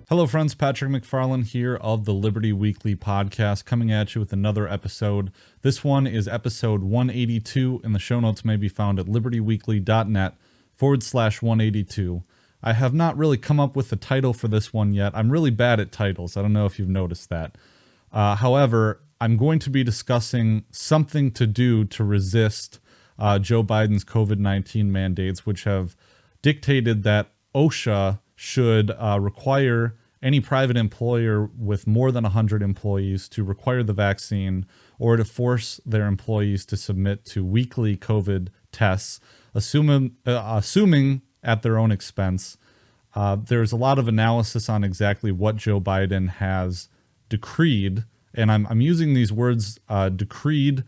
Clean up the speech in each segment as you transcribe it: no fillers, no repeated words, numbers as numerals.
Hello friends, Patrick McFarland here of the Liberty Weekly podcast, coming at you with another episode. This one is episode 182, and the show notes may be found at libertyweekly.net/182. I have not really come up with a title for this one yet. I'm really bad at titles. I don't know if you've noticed that. However, I'm going to be discussing something to do to resist Joe Biden's COVID-19 mandates, which have dictated that OSHA should require any private employer with more than 100 employees to require the vaccine or to force their employees to submit to weekly COVID tests, assuming at their own expense. There's a lot of analysis on exactly what Joe Biden has decreed, and I'm using these words decreed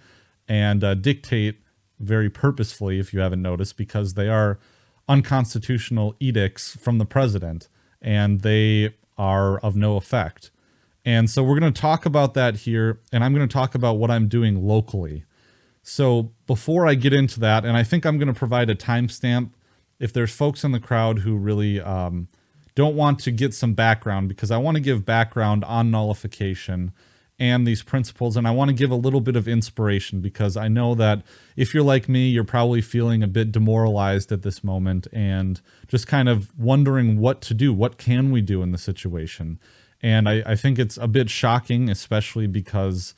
and dictate very purposefully, if you haven't noticed, because they are unconstitutional edicts from the president, and they are of no effect. And so we're going to talk about that here, and I'm going to talk about what I'm doing locally. So before I get into that, and I think I'm going to provide a timestamp if there's folks in the crowd who really don't want to get some background, because I want to give background on nullification and these principles, and I want to give a little bit of inspiration, because I know that if you're like me, you're probably feeling a bit demoralized at this moment and just kind of wondering what to do. What can we do in the situation? And I think it's a bit shocking, especially because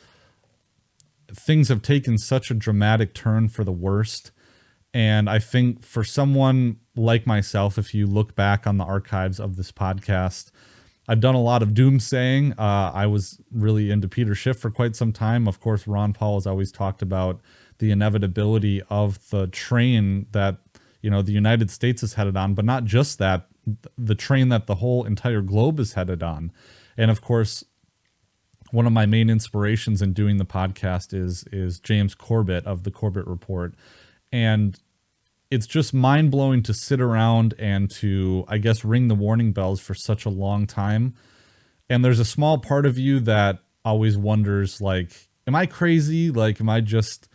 things have taken such a dramatic turn for the worst. And I think for someone like myself, if you look back on the archives of this podcast, I've done a lot of doomsaying. I was really into Peter Schiff for quite some time. Of course, Ron Paul has always talked about the inevitability of the train that, the United States is headed on, but not just that, the train that the whole entire globe is headed on. And of course, one of my main inspirations in doing the podcast is James Corbett of the Corbett Report. And it's just mind-blowing to sit around and to, I guess, ring the warning bells for such a long time. And there's a small part of you that always wonders, like, am I crazy? Like, am I just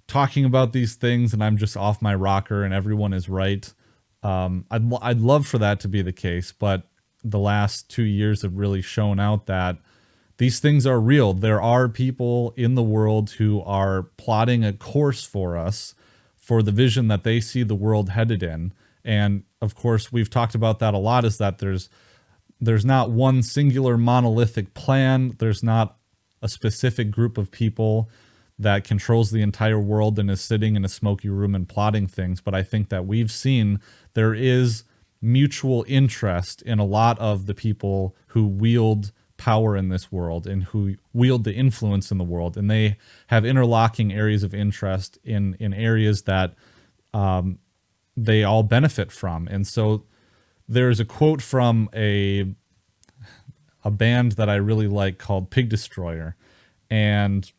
talking about these things and I'm just off my rocker and everyone is right? I'd love for that to be the case, but the last 2 years have really shown out that these things are real. There are people in the world who are plotting a course for us, for the vision that they see the world headed in. And of course, we've talked about that a lot, is that there's not one singular monolithic plan. There's not a specific group of people that controls the entire world and is sitting in a smoky room and plotting things. But I think that we've seen there is mutual interest in a lot of the people who wield power in this world and who wield the influence in the world, and they have interlocking areas of interest in areas that they all benefit from. And so there's a quote from a band that I really like called Pig Destroyer, and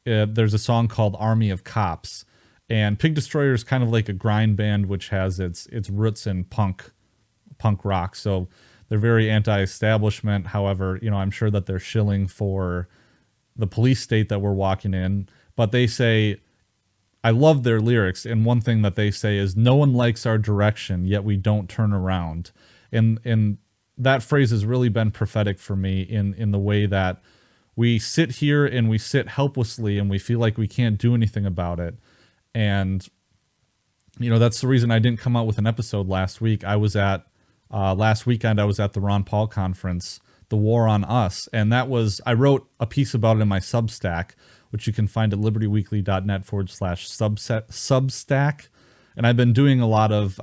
there's a song called Army of Cops. And Pig Destroyer is kind of like a grind band which has its roots in punk rock. So they're very anti-establishment. However, I'm sure that they're shilling for the police state that we're walking in. But they say, I love their lyrics. And one thing that they say is, no one likes our direction, yet we don't turn around. And that phrase has really been prophetic for me in the way that we sit here and we sit helplessly and we feel like we can't do anything about it. And, that's the reason I didn't come out with an episode last week. Last weekend, I was at the Ron Paul conference, The War on Us, and I wrote a piece about it in my Substack, which you can find at libertyweekly.net/substack. And I've been doing a lot of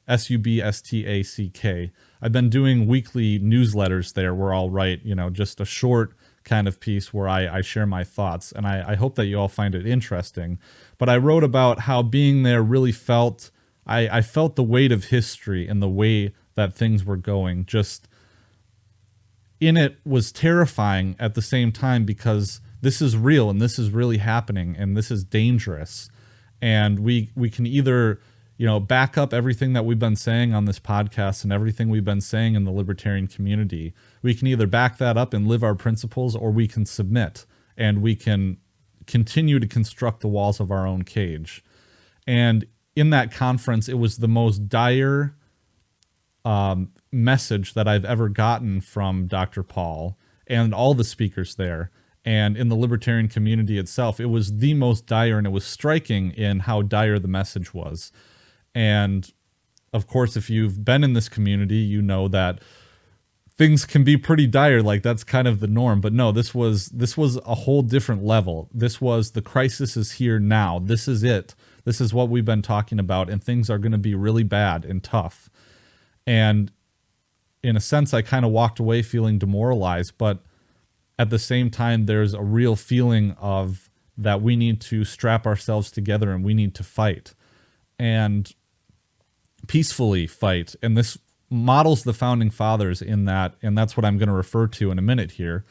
SUBSTACK. I've been doing weekly newsletters there where I'll write, just a short kind of piece where I share my thoughts. And I hope that you all find it interesting. But I wrote about how being there really felt... I felt the weight of history and the way that things were going. Just in it was terrifying at the same time, because this is real and this is really happening and this is dangerous. And we can either, back up everything that we've been saying on this podcast and everything we've been saying in the libertarian community. We can either back that up and live our principles, or we can submit and we can continue to construct the walls of our own cage. And in that conference, it was the most dire message that I've ever gotten from Dr. Paul and all the speakers there and in the libertarian community itself. It was the most dire, and it was striking in how dire the message was. And of course, if you've been in this community, you know that things can be pretty dire. Like, that's kind of the norm. But no, this was a whole different level. This was, the crisis is here now. This is it. This is what we've been talking about, and things are going to be really bad and tough. And in a sense, I kind of walked away feeling demoralized, but at the same time, there's a real feeling of that we need to strap ourselves together and we need to fight, and peacefully fight. And this models the founding fathers in that, and that's what I'm going to refer to in a minute here.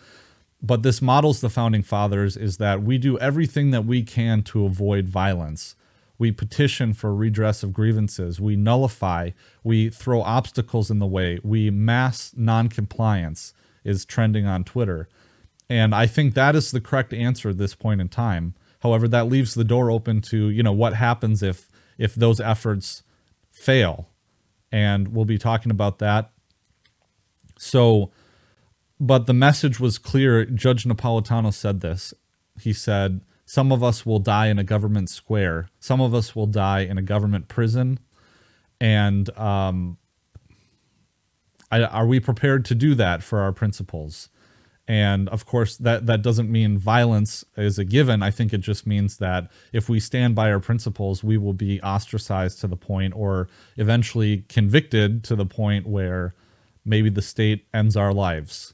But this models the founding fathers is that we do everything that we can to avoid violence. We petition for redress of grievances. We nullify. We throw obstacles in the way. We mass noncompliance is trending on Twitter. And I think that is the correct answer at this point in time. However, that leaves the door open to, what happens if those efforts fail. And we'll be talking about that. So, but the message was clear. Judge Napolitano said this. He said, some of us will die in a government square. Some of us will die in a government prison. And are we prepared to do that for our principles? And of course, that doesn't mean violence is a given. I think it just means that if we stand by our principles, we will be ostracized to the point, or eventually convicted to the point where maybe the state ends our lives.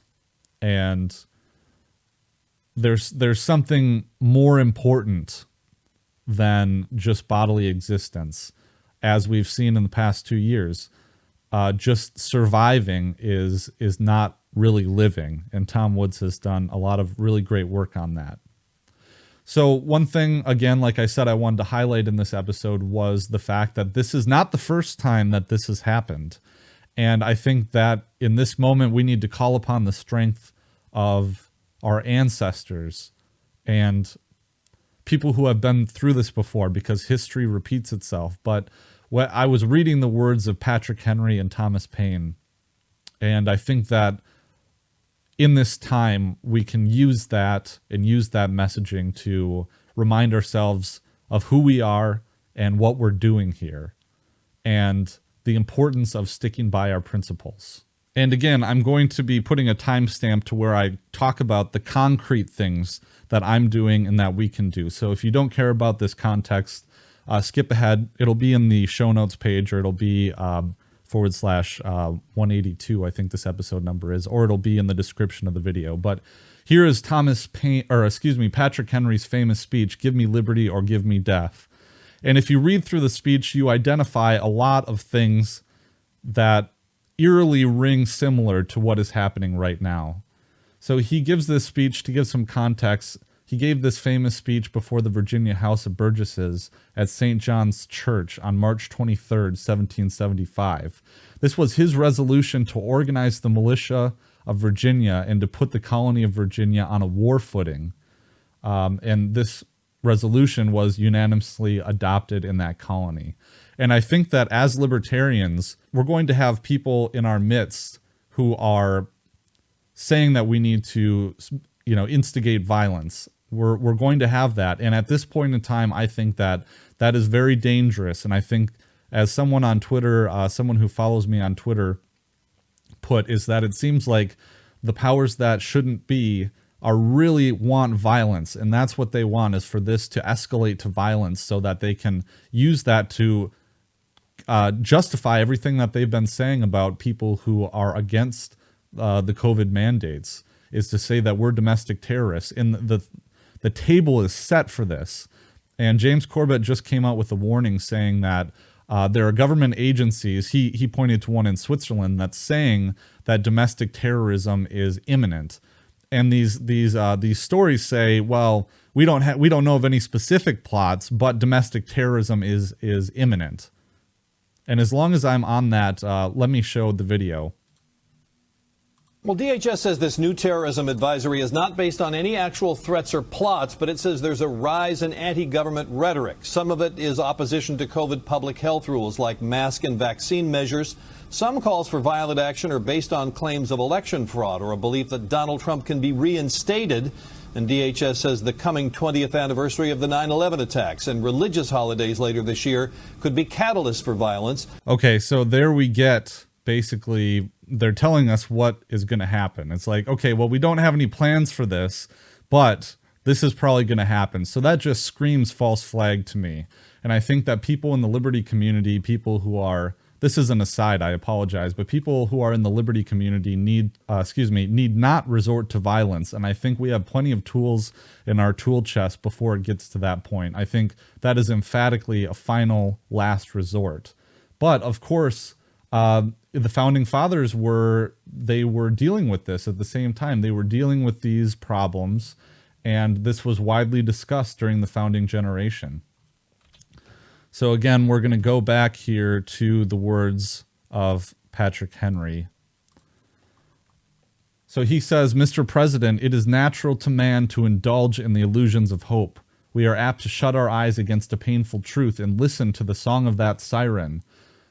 And there's something more important than just bodily existence. As we've seen in the past 2 years, just surviving is not really living. And Tom Woods has done a lot of really great work on that. So one thing, again, like I said, I wanted to highlight in this episode was the fact that this is not the first time that this has happened. And I think that in this moment, we need to call upon the strength of our ancestors and people who have been through this before, because history repeats itself. But I was reading the words of Patrick Henry and Thomas Paine, and I think that in this time, we can use that and use that messaging to remind ourselves of who we are and what we're doing here, and the importance of sticking by our principles. And again, I'm going to be putting a timestamp to where I talk about the concrete things that I'm doing and that we can do. So if you don't care about this context, skip ahead. It'll be in the show notes page, or it'll be /182, I think this episode number is, or it'll be in the description of the video. But here is Patrick Henry's famous speech, "Give me liberty or give me death." And if you read through the speech, you identify a lot of things that eerily ring similar to what is happening right now. So he gives this speech, to give some context. He gave this famous speech before the Virginia House of Burgesses at St. John's Church on March 23rd, 1775. This was his resolution to organize the militia of Virginia and to put the colony of Virginia on a war footing. And this resolution was unanimously adopted in that colony. And I think that as libertarians, we're going to have people in our midst who are saying that we need to, instigate violence. We're going to have that. And at this point in time, I think that that is very dangerous. And I think, as someone on Twitter, someone who follows me on Twitter put, is that it seems like the powers that shouldn't be are really want violence. And that's what they want, is for this to escalate to violence so that they can use that to justify everything that they've been saying about people who are against the COVID mandates, is to say that we're domestic terrorists. And the table is set for this. And James Corbett just came out with a warning saying that there are government agencies, he pointed to one in Switzerland, that's saying that domestic terrorism is imminent. And these stories say, well, we don't know of any specific plots, but domestic terrorism is imminent. And as long as I'm on that, let me show the video. Well, DHS says this new terrorism advisory is not based on any actual threats or plots, but it says there's a rise in anti-government rhetoric. Some of it is opposition to COVID public health rules like mask and vaccine measures. Some calls for violent action are based on claims of election fraud or a belief that Donald Trump can be reinstated. And DHS says the coming 20th anniversary of the 9/11 attacks and religious holidays later this year could be catalysts for violence. Okay, so there we get basically they're telling us what is going to happen. It's like, okay, well, we don't have any plans for this, but this is probably going to happen. So that just screams false flag to me. And I think that people in the liberty community, people who are, this is an aside, I apologize, but people who are in the liberty community need not resort to violence. And I think we have plenty of tools in our tool chest before it gets to that point. I think that is emphatically a final last resort. But of course, the founding fathers were dealing with this at the same time. They were dealing with these problems, and this was widely discussed during the founding generation. So again, we're going to go back here to the words of Patrick Henry. So he says, Mr. President, it is natural to man to indulge in the illusions of hope. We are apt to shut our eyes against a painful truth and listen to the song of that siren,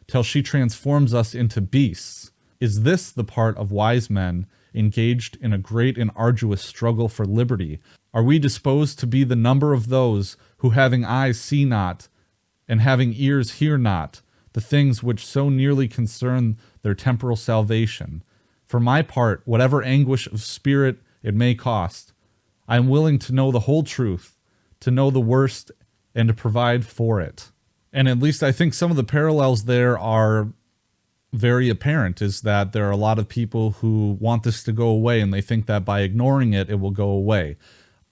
till she transforms us into beasts. Is this the part of wise men engaged in a great and arduous struggle for liberty? Are we disposed to be the number of those who having eyes see not, and having ears hear not, the things which so nearly concern their temporal salvation? For my part, whatever anguish of spirit it may cost, I am willing to know the whole truth, to know the worst, and to provide for it. And at least I think some of the parallels there are very apparent, is that there are a lot of people who want this to go away, and they think that by ignoring it, it will go away.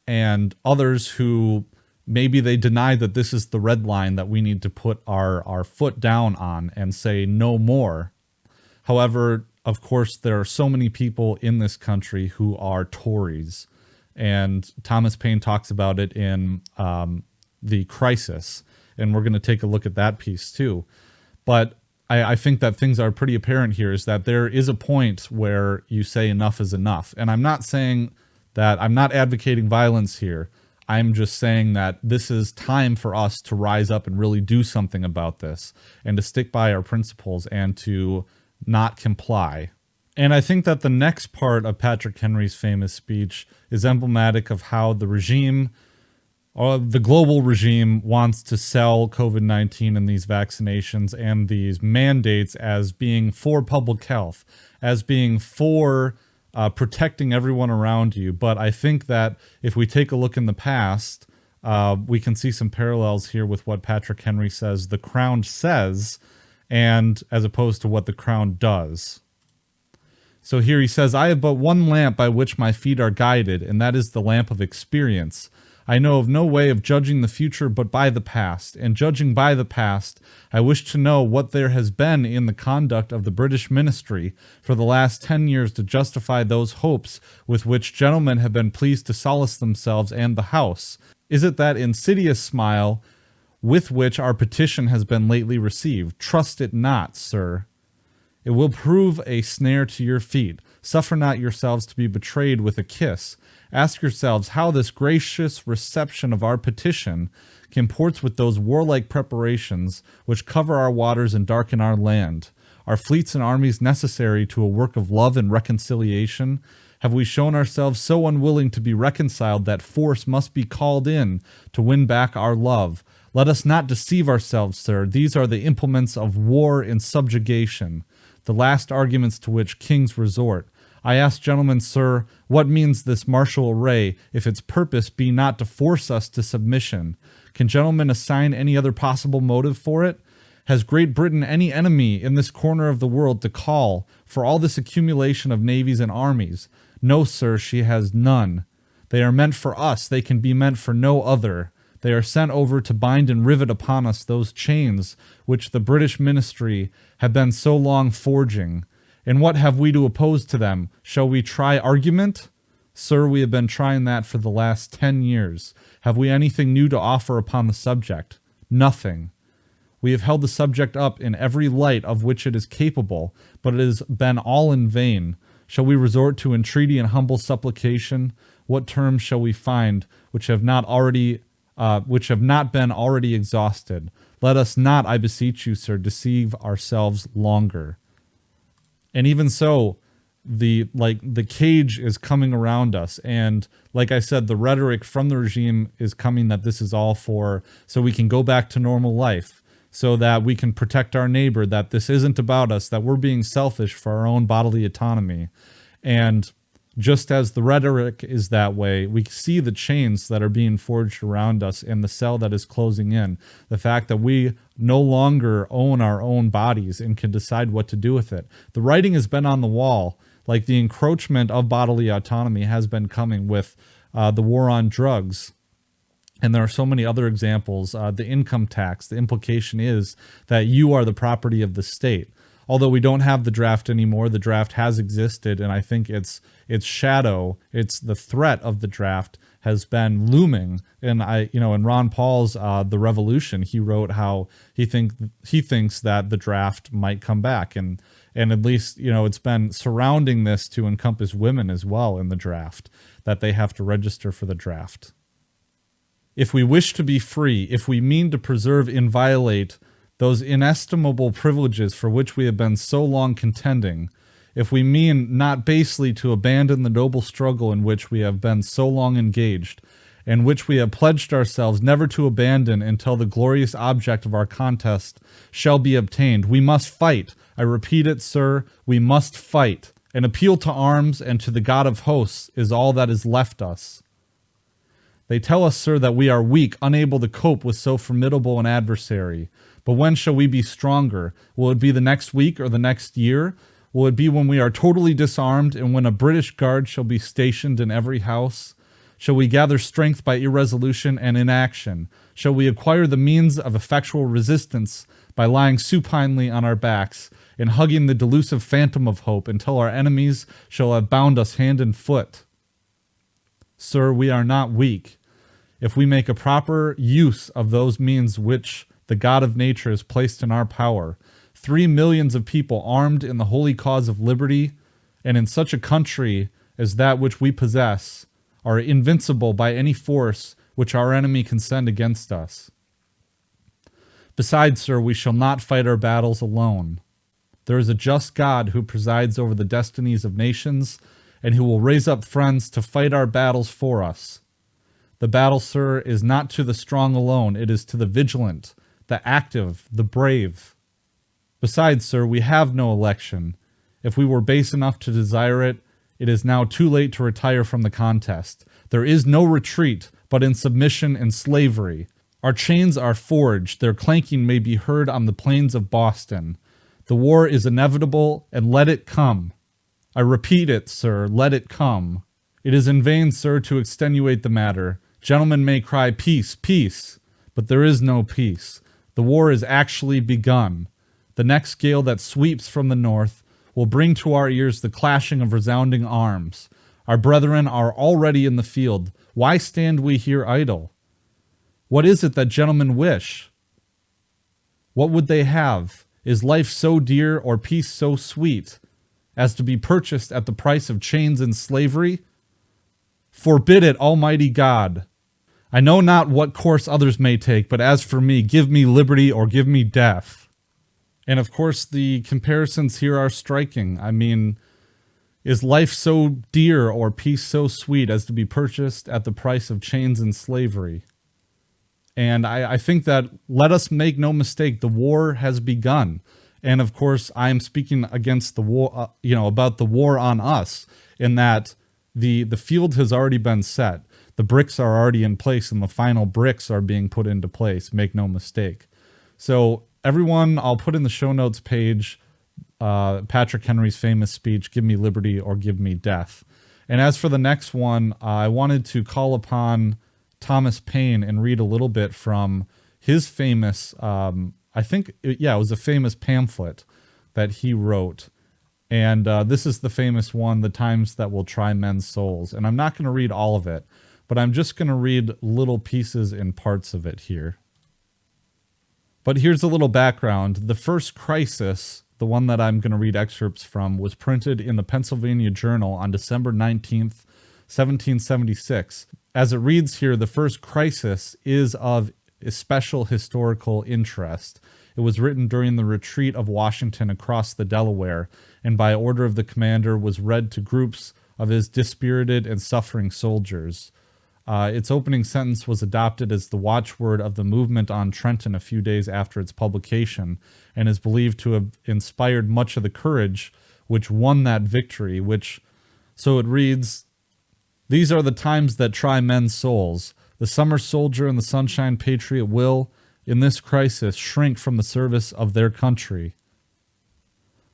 And others who maybe they deny that this is the red line that we need to put our foot down on and say no more. However, of course, there are so many people in this country who are Tories. And Thomas Paine talks about it in The Crisis. And we're going to take a look at that piece too. But I think that things are pretty apparent here, is that there is a point where you say enough is enough. And I'm not saying that, I'm not advocating violence here. I'm just saying that this is time for us to rise up and really do something about this, and to stick by our principles and to not comply. And I think that the next part of Patrick Henry's famous speech is emblematic of how the regime, or the global regime, wants to sell COVID-19 and these vaccinations and these mandates as being for public health, as being for protecting everyone around you. But I think that if we take a look in the past, we can see some parallels here with what Patrick Henry says the crown says, and as opposed to what the crown does. So here he says, I have but one lamp by which my feet are guided, and that is the lamp of experience. I know of no way of judging the future but by the past, and judging by the past, I wish to know what there has been in the conduct of the British ministry for the last 10 years to justify those hopes with which gentlemen have been pleased to solace themselves and the House. Is it that insidious smile with which our petition has been lately received? Trust it not, sir. It will prove a snare to your feet. Suffer not yourselves to be betrayed with a kiss. Ask yourselves how this gracious reception of our petition comports with those warlike preparations which cover our waters and darken our land. Are fleets and armies necessary to a work of love and reconciliation? Have we shown ourselves so unwilling to be reconciled that force must be called in to win back our love? Let us not deceive ourselves, sir. These are the implements of war and subjugation, the last arguments to which kings resort. I ask, gentlemen, sir, what means this martial array, if its purpose be not to force us to submission? Can gentlemen assign any other possible motive for it? Has Great Britain any enemy in this corner of the world to call for all this accumulation of navies and armies? No, sir, she has none. They are meant for us. They can be meant for no other. They are sent over to bind and rivet upon us those chains which the British ministry have been so long forging. And what have we to oppose to them? Shall we try argument? Sir, we have been trying that for the last 10 years. Have we anything new to offer upon the subject? Nothing. We have held the subject up in every light of which it is capable, but it has been all in vain. Shall we resort to entreaty and humble supplication? What terms shall we find which have not been already exhausted? Let us not, I beseech you, sir, deceive ourselves longer. And even so, the cage is coming around us, and like I said, the rhetoric from the regime is coming that this is all for so we can go back to normal life, so that we can protect our neighbor, that this isn't about us, that we're being selfish for our own bodily autonomy. And just as the rhetoric is that way, we see the chains that are being forged around us and the cell that is closing in. The fact that we no longer own our own bodies and can decide what to do with it. The writing has been on the wall. Like the encroachment of bodily autonomy has been coming with the war on drugs. And there are so many other examples. The income tax, the implication is that you are the property of the state. Although we don't have the draft anymore, the draft has existed, and I think its shadow, it's the threat of the draft has been looming. And in Ron Paul's The Revolution, he wrote how he thinks that the draft might come back, and at least it's been surrounding this to encompass women as well in the draft, that they have to register for the draft. If we wish to be free, if we mean to preserve inviolate those inestimable privileges for which we have been so long contending, if we mean not basely to abandon the noble struggle in which we have been so long engaged, and which we have pledged ourselves never to abandon until the glorious object of our contest shall be obtained, we must fight. I repeat it, sir, we must fight. An appeal to arms and to the God of hosts is all that is left us. They tell us, sir, that we are weak, unable to cope with so formidable an adversary. But when shall we be stronger? Will it be the next week or the next year? Will it be when we are totally disarmed and when a British guard shall be stationed in every house? Shall we gather strength by irresolution and inaction? Shall we acquire the means of effectual resistance by lying supinely on our backs and hugging the delusive phantom of hope until our enemies shall have bound us hand and foot? Sir, we are not weak. If we make a proper use of those means which the God of nature has placed in our power, 3 millions of people armed in the holy cause of liberty, and in such a country as that which we possess, are invincible by any force which our enemy can send against us. Besides, sir, we shall not fight our battles alone. There is a just God who presides over the destinies of nations, and who will raise up friends to fight our battles for us. The battle, sir, is not to the strong alone, it is to the vigilant, the active, the brave. Besides, sir, we have no election. If we were base enough to desire it, it is now too late to retire from the contest. There is no retreat, but in submission and slavery. Our chains are forged, their clanking may be heard on the plains of Boston. The war is inevitable, and let it come. I repeat it, sir, let it come. It is in vain, sir, to extenuate the matter. Gentlemen may cry, peace, peace, but there is no peace. The war is actually begun. The next gale that sweeps from the north will bring to our ears the clashing of resounding arms. Our brethren are already in the field. Why stand we here idle? What is it that gentlemen wish? What would they have? Is life so dear or peace so sweet as to be purchased at the price of chains and slavery? Forbid it, Almighty God. I know not what course others may take, but as for me, give me liberty or give me death. And of course, the comparisons here are striking. I mean, is life so dear or peace so sweet as to be purchased at the price of chains and slavery? And I think that, let us make no mistake, the war has begun. And of course, I am speaking against the war, about the war on us, in that the field has already been set. The bricks are already in place, and the final bricks are being put into place. Make no mistake. So everyone, I'll put in the show notes page Patrick Henry's famous speech, "Give me liberty or give me death." And as for the next one, I wanted to call upon Thomas Paine and read a little bit from his famous, it was a famous pamphlet that he wrote. And this is the famous one, "The Times That Will Try Men's Souls." And I'm not going to read all of it, but I'm just going to read little pieces and parts of it here. But here's a little background. The first crisis, the one that I'm going to read excerpts from, was printed in the Pennsylvania Journal on December 19th, 1776. As it reads here, the first crisis is of special historical interest. It was written during the retreat of Washington across the Delaware, and by order of the commander was read to groups of his dispirited and suffering soldiers. Its opening sentence was adopted as the watchword of the movement on Trenton a few days after its publication, and is believed to have inspired much of the courage which won that victory, so it reads, "These are the times that try men's souls. The summer soldier and the sunshine patriot will, in this crisis, shrink from the service of their country.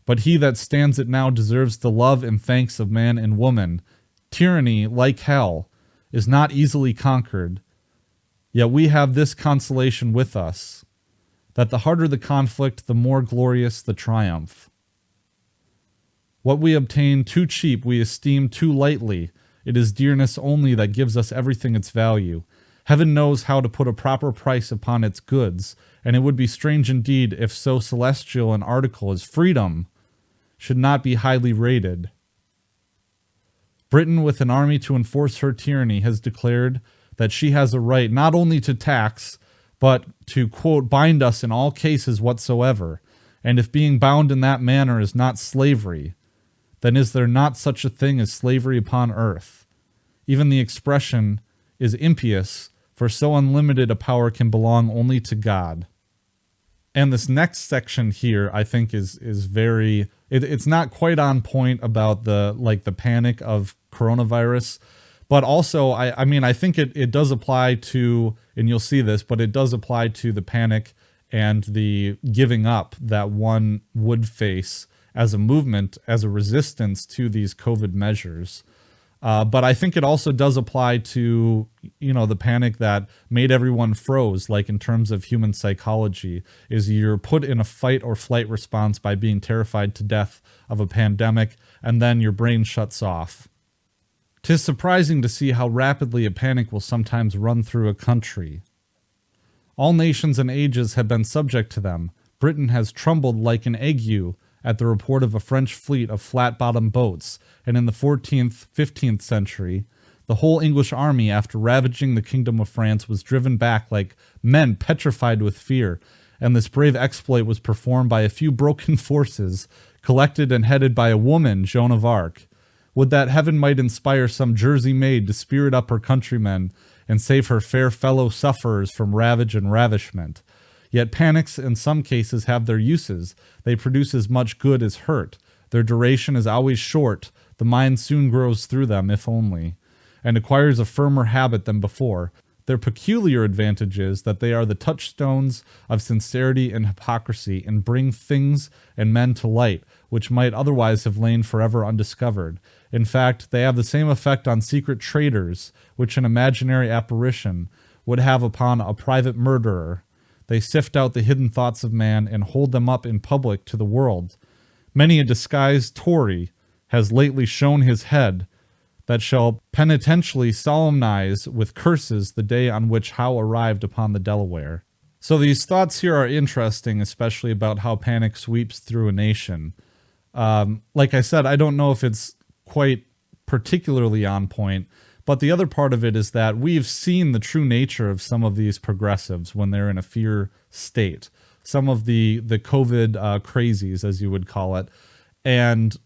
But he that stands it now deserves the love and thanks of man and woman. Tyranny, like hell, is not easily conquered. Yet we have this consolation with us, that the harder the conflict, the more glorious the triumph. What we obtain too cheap we esteem too lightly. It is dearness only that gives us everything its value. Heaven knows how to put a proper price upon its goods, and it would be strange indeed if so celestial an article as freedom should not be highly rated. Britain, with an army to enforce her tyranny, has declared that she has a right not only to tax, but to, quote, bind us in all cases whatsoever. And if being bound in that manner is not slavery, then is there not such a thing as slavery upon earth? Even the expression is impious, for so unlimited a power can belong only to God." And this next section here, I think, is very... It's not quite on point about the panic of coronavirus, but also, I think it does apply to, and you'll see this, but it does apply to the panic and the giving up that one would face as a movement, as a resistance to these COVID measures. But I think it also does apply to, the panic that made everyone froze, like in terms of human psychology, is you're put in a fight or flight response by being terrified to death of a pandemic, and then your brain shuts off. 'Tis surprising to see how rapidly a panic will sometimes run through a country. All nations and ages have been subject to them. Britain has trembled like an ague at the report of a French fleet of flat-bottomed boats, and in the 14th, 15th century, the whole English army, after ravaging the kingdom of France, was driven back like men petrified with fear, and this brave exploit was performed by a few broken forces, collected and headed by a woman, Joan of Arc. Would that heaven might inspire some Jersey maid to spirit up her countrymen and save her fair fellow sufferers from ravage and ravishment. Yet panics in some cases have their uses. They produce as much good as hurt. Their duration is always short. The mind soon grows through them, if only, and acquires a firmer habit than before. Their peculiar advantage is that they are the touchstones of sincerity and hypocrisy, and bring things and men to light, which might otherwise have lain forever undiscovered. In fact, they have the same effect on secret traitors, which an imaginary apparition would have upon a private murderer. They sift out the hidden thoughts of man and hold them up in public to the world. Many a disguised Tory has lately shown his head, that shall penitentially solemnize with curses the day on which Howe arrived upon the Delaware. So these thoughts here are interesting, especially about how panic sweeps through a nation. Like I said, I don't know if it's quite particularly on point, but the other part of it is that we've seen the true nature of some of these progressives when they're in a fear state. Some of the COVID crazies, as you would call it. And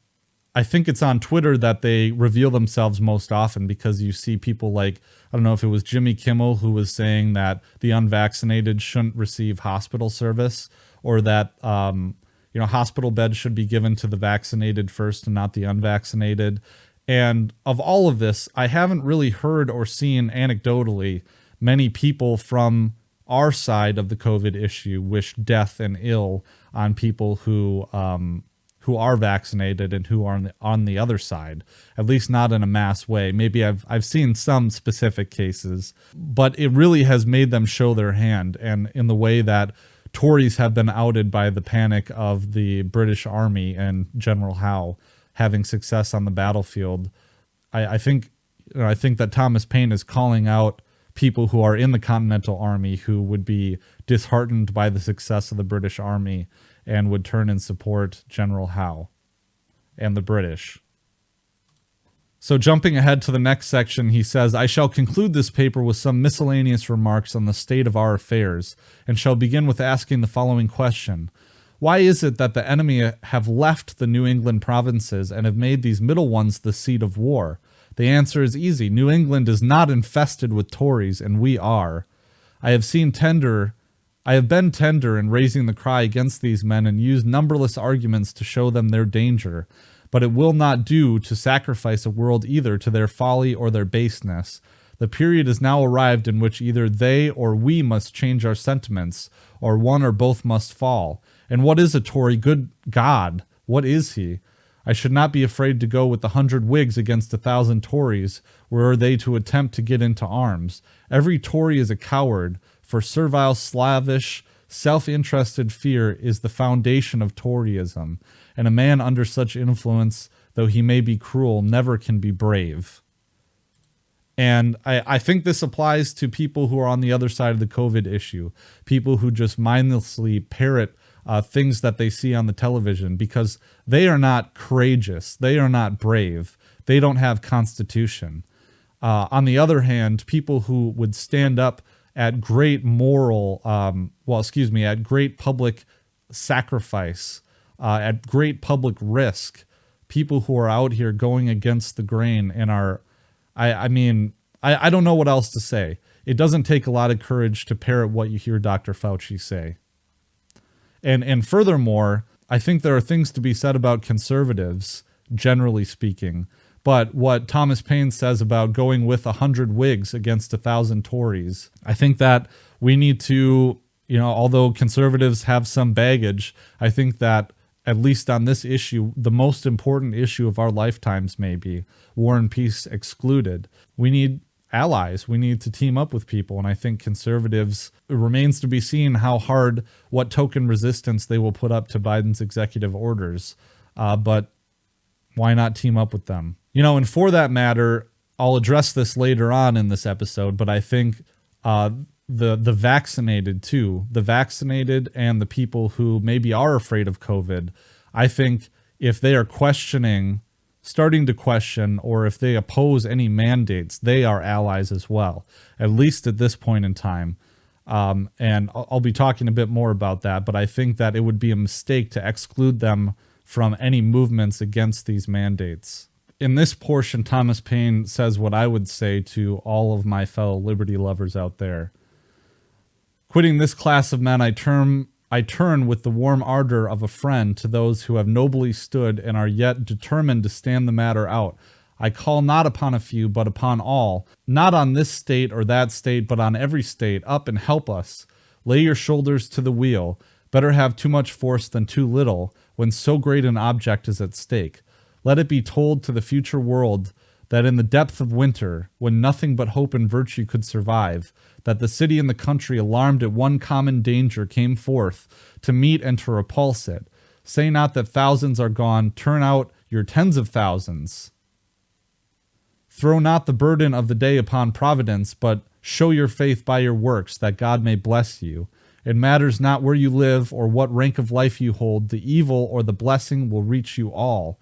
I think it's on Twitter that they reveal themselves most often, because you see people like, I don't know if it was Jimmy Kimmel who was saying that the unvaccinated shouldn't receive hospital service, or that hospital beds should be given to the vaccinated first and not the unvaccinated. And of all of this, I haven't really heard or seen anecdotally many people from our side of the COVID issue wish death and ill on people who are vaccinated and who are on the other side, at least not in a mass way. Maybe I've seen some specific cases, but it really has made them show their hand. And in the way that Tories have been outed by the panic of the British Army and General Howe having success on the battlefield, I think that Thomas Paine is calling out people who are in the Continental Army who would be disheartened by the success of the British Army and would turn and support General Howe and the British. So jumping ahead to the next section, he says, I shall conclude this paper with some miscellaneous remarks on the state of our affairs, and shall begin with asking the following question. Why is it that the enemy have left the New England provinces and have made these middle ones the seat of war? The answer is easy. New England is not infested with Tories, and we are. I have been tender in raising the cry against these men and used numberless arguments to show them their danger. But it will not do to sacrifice a world either to their folly or their baseness. The period is now arrived in which either they or we must change our sentiments, or one or both must fall. And what is a Tory? Good God, what is he? I should not be afraid to go with 100 Whigs against 1,000 Tories, were they to attempt to get into arms. Every Tory is a coward, for servile, slavish, self-interested fear is the foundation of Toryism, and a man under such influence, though he may be cruel, never can be brave. And I think this applies to people who are on the other side of the COVID issue, people who just mindlessly parrot things that they see on the television, because they are not courageous, they are not brave, they don't have constitution. On the other hand, people who would stand up at great at great public sacrifice, at great public risk, people who are out here going against the grain and are, I don't know what else to say. It doesn't take a lot of courage to parrot what you hear Dr. Fauci say. And furthermore, I think there are things to be said about conservatives, generally speaking. But what Thomas Paine says about going with 100 Whigs against 1,000 Tories, I think that we need to, although conservatives have some baggage, I think that at least on this issue, the most important issue of our lifetimes maybe, war and peace excluded, we need allies. We need to team up with people. And I think conservatives, it remains to be seen what token resistance they will put up to Biden's executive orders. But why not team up with them? And for that matter, I'll address this later on in this episode, but I think the vaccinated too, the vaccinated and the people who maybe are afraid of COVID, I think if they are starting to question, or if they oppose any mandates, they are allies as well, at least at this point in time. And I'll be talking a bit more about that, but I think that it would be a mistake to exclude them from any movements against these mandates. In this portion, Thomas Paine says what I would say to all of my fellow liberty lovers out there. Quitting this class of men, I turn with the warm ardor of a friend to those who have nobly stood and are yet determined to stand the matter out. I call not upon a few, but upon all, not on this state or that state, but on every state, up and help us. Lay your shoulders to the wheel. Better have too much force than too little, when so great an object is at stake. Let it be told to the future world that in the depth of winter, when nothing but hope and virtue could survive, that the city and the country, alarmed at one common danger, came forth to meet and to repulse it. Say not that thousands are gone, turn out your tens of thousands. Throw not the burden of the day upon Providence, but show your faith by your works, that God may bless you. It matters not where you live or what rank of life you hold, the evil or the blessing will reach you all.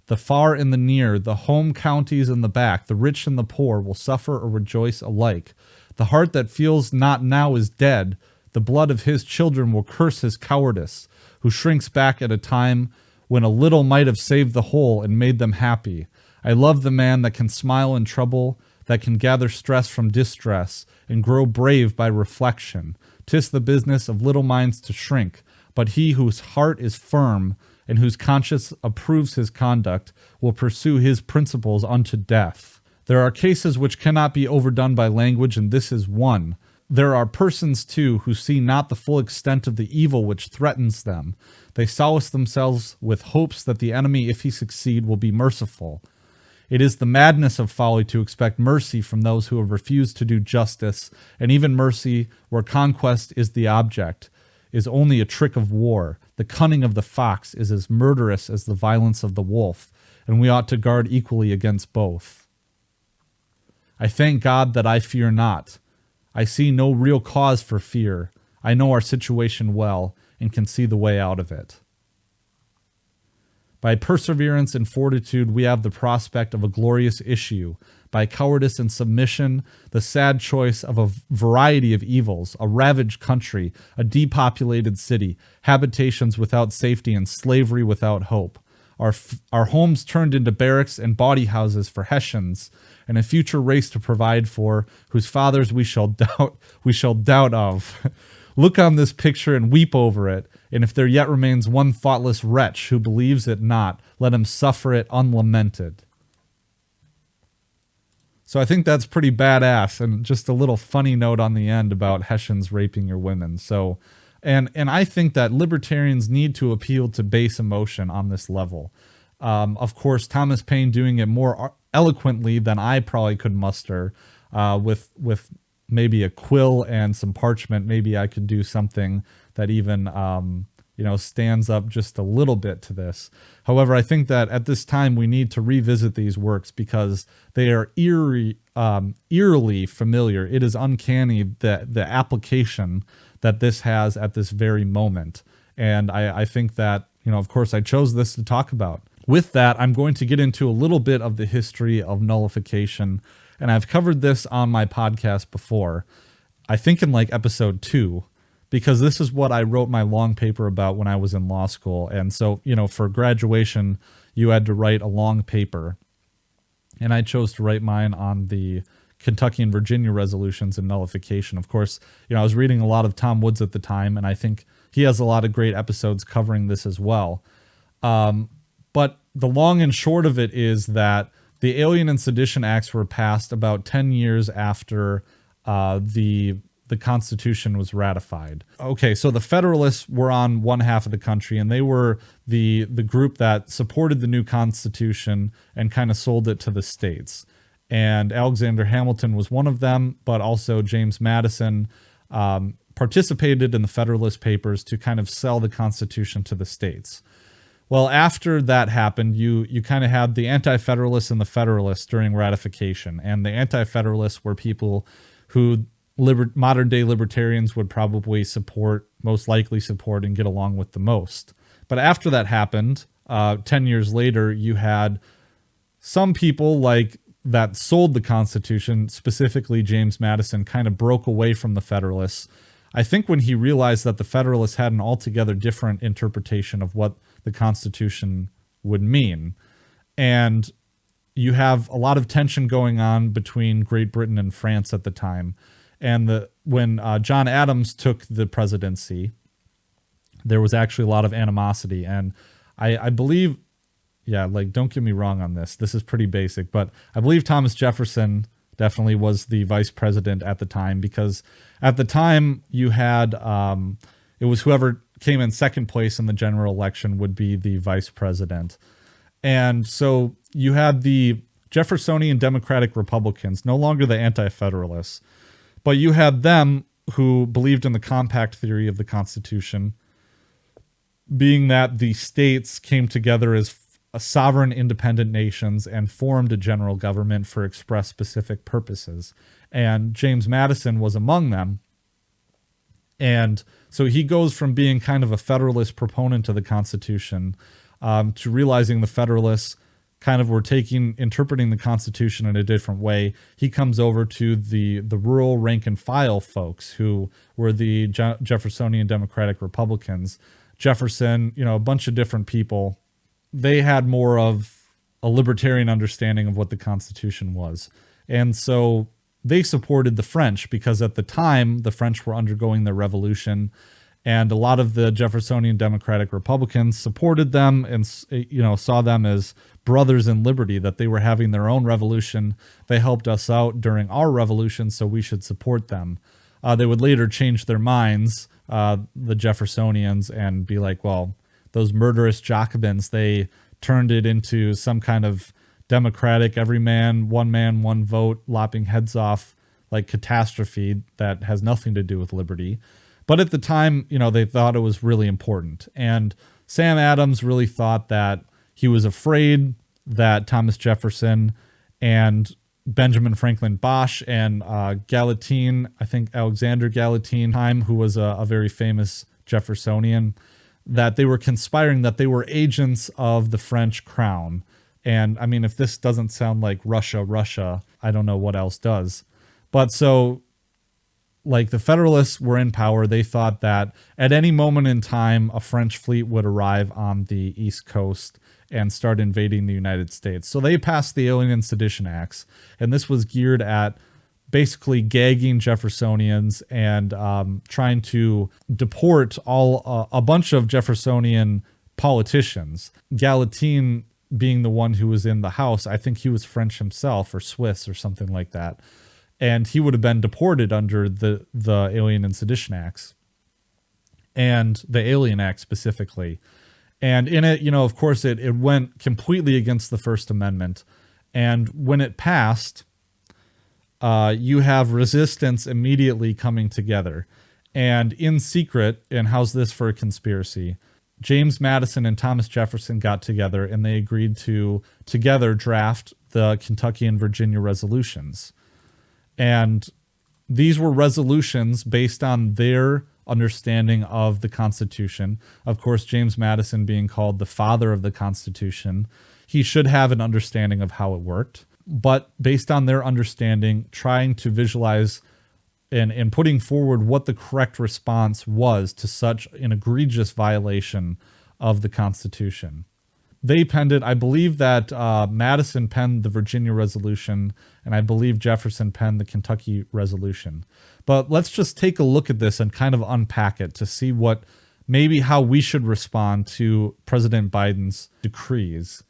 The far and the near, the home counties and the back, the rich and the poor will suffer or rejoice alike. The heart that feels not now is dead. The blood of his children will curse his cowardice, who shrinks back at a time when a little might have saved the whole and made them happy. I love the man that can smile in trouble, that can gather stress from distress, and grow brave by reflection. 'Tis the business of little minds to shrink, but he whose heart is firm and whose conscience approves his conduct will pursue his principles unto death. There are cases which cannot be overdone by language, and this is one. There are persons, too, who see not the full extent of the evil which threatens them. They solace themselves with hopes that the enemy, if he succeed, will be merciful. It is the madness of folly to expect mercy from those who have refused to do justice, and even mercy, where conquest is the object, is only a trick of war. The cunning of the fox is as murderous as the violence of the wolf, and we ought to guard equally against both. I thank God that I fear not. I see no real cause for fear. I know our situation well and can see the way out of it. By perseverance and fortitude, we have the prospect of a glorious issue. By cowardice and submission, the sad choice of a variety of evils, a ravaged country, a depopulated city, habitations without safety, and slavery without hope. Our homes turned into barracks and bawdy houses for Hessians, and a future race to provide for, whose fathers we shall doubt of. Look on this picture and weep over it, and if there yet remains one thoughtless wretch who believes it not, let him suffer it unlamented. So I think that's pretty badass, and just a little funny note on the end about Hessians raping your women. So, and I think that libertarians need to appeal to base emotion on this level. Of course, Thomas Paine doing it more eloquently than I probably could muster, with maybe a quill and some parchment. Maybe I could do something that even stands up just a little bit to this. However, I think that at this time we need to revisit these works because they are eerily familiar. It is uncanny the application that this has at this very moment. And I think that, of course, I chose this to talk about. With that, I'm going to get into a little bit of the history of nullification. And I've covered this on my podcast before, I think in like episode 2, because this is what I wrote my long paper about when I was in law school. And so, for graduation, you had to write a long paper. And I chose to write mine on the Kentucky and Virginia resolutions and nullification. Of course, I was reading a lot of Tom Woods at the time, and I think he has a lot of great episodes covering this as well. But the long and short of it is that the Alien and Sedition Acts were passed about 10 years after the Constitution was ratified. Okay, so the Federalists were on one half of the country, and they were the group that supported the new Constitution and kind of sold it to the states. And Alexander Hamilton was one of them, but also James Madison participated in the Federalist Papers to kind of sell the Constitution to the states. Well, after that happened, you kind of had the Anti-Federalists and the Federalists during ratification. And the Anti-Federalists were people who modern-day libertarians would probably most likely support, and get along with the most. But after that happened, 10 years later, you had some people that sold the Constitution, specifically James Madison, kind of broke away from the Federalists. I think when he realized that the Federalists had an altogether different interpretation of what the Constitution would mean. And you have a lot of tension going on between Great Britain and France at the time. And when John Adams took the presidency, there was actually a lot of animosity. And I believe, don't get me wrong on this. This is pretty basic, but I believe Thomas Jefferson definitely was the vice president at the time, because at the time you had, it was whoever came in second place in the general election would be the vice president. And so you had the Jeffersonian Democratic Republicans, no longer the Anti-Federalists, but you had them who believed in the compact theory of the Constitution, being that the states came together as sovereign independent nations and formed a general government for express specific purposes. And James Madison was among them. And so he goes from being kind of a Federalist proponent of the Constitution to realizing the Federalists kind of were interpreting the Constitution in a different way. He comes over to the rural rank and file folks who were the Jeffersonian Democratic Republicans. Jefferson, a bunch of different people, they had more of a libertarian understanding of what the Constitution was. And so they supported the French because at the time, the French were undergoing their revolution, and a lot of the Jeffersonian Democratic Republicans supported them and, saw them as brothers in liberty, that they were having their own revolution. They helped us out during our revolution, so we should support them. They would later change their minds, the Jeffersonians, and be like, well, those murderous Jacobins, they turned it into some kind of democratic, every man, one vote, lopping heads off, catastrophe that has nothing to do with liberty. But at the time, they thought it was really important. And Sam Adams really thought that he was afraid that Thomas Jefferson and Benjamin Franklin Bosch and Gallatin, I think Alexander Gallatin, who was a very famous Jeffersonian, that they were conspiring, that they were agents of the French crown. And I mean, if this doesn't sound like Russia, I don't know what else does. But so, like, the Federalists were in power. They thought that at any moment in time, a French fleet would arrive on the East Coast and start invading the United States. So they passed the Alien and Sedition Acts, and this was geared at basically gagging Jeffersonians and trying to deport a bunch of Jeffersonian politicians. Gallatin being the one who was in the House, I think he was French himself or Swiss or something like that. And he would have been deported under the Alien and Sedition Acts and the Alien Act specifically. And in it, of course, it went completely against the First Amendment. And when it passed, you have resistance immediately coming together. And in secret, and how's this for a conspiracy? James Madison and Thomas Jefferson got together and they agreed to together draft the Kentucky and Virginia resolutions. And these were resolutions based on their understanding of the Constitution. Of course, James Madison being called the father of the Constitution, he should have an understanding of how it worked. But based on their understanding, trying to visualize and putting forward what the correct response was to such an egregious violation of the Constitution. They penned it. I believe that Madison penned the Virginia Resolution, and I believe Jefferson penned the Kentucky Resolution. But let's just take a look at this and kind of unpack it to see how we should respond to President Biden's decrees.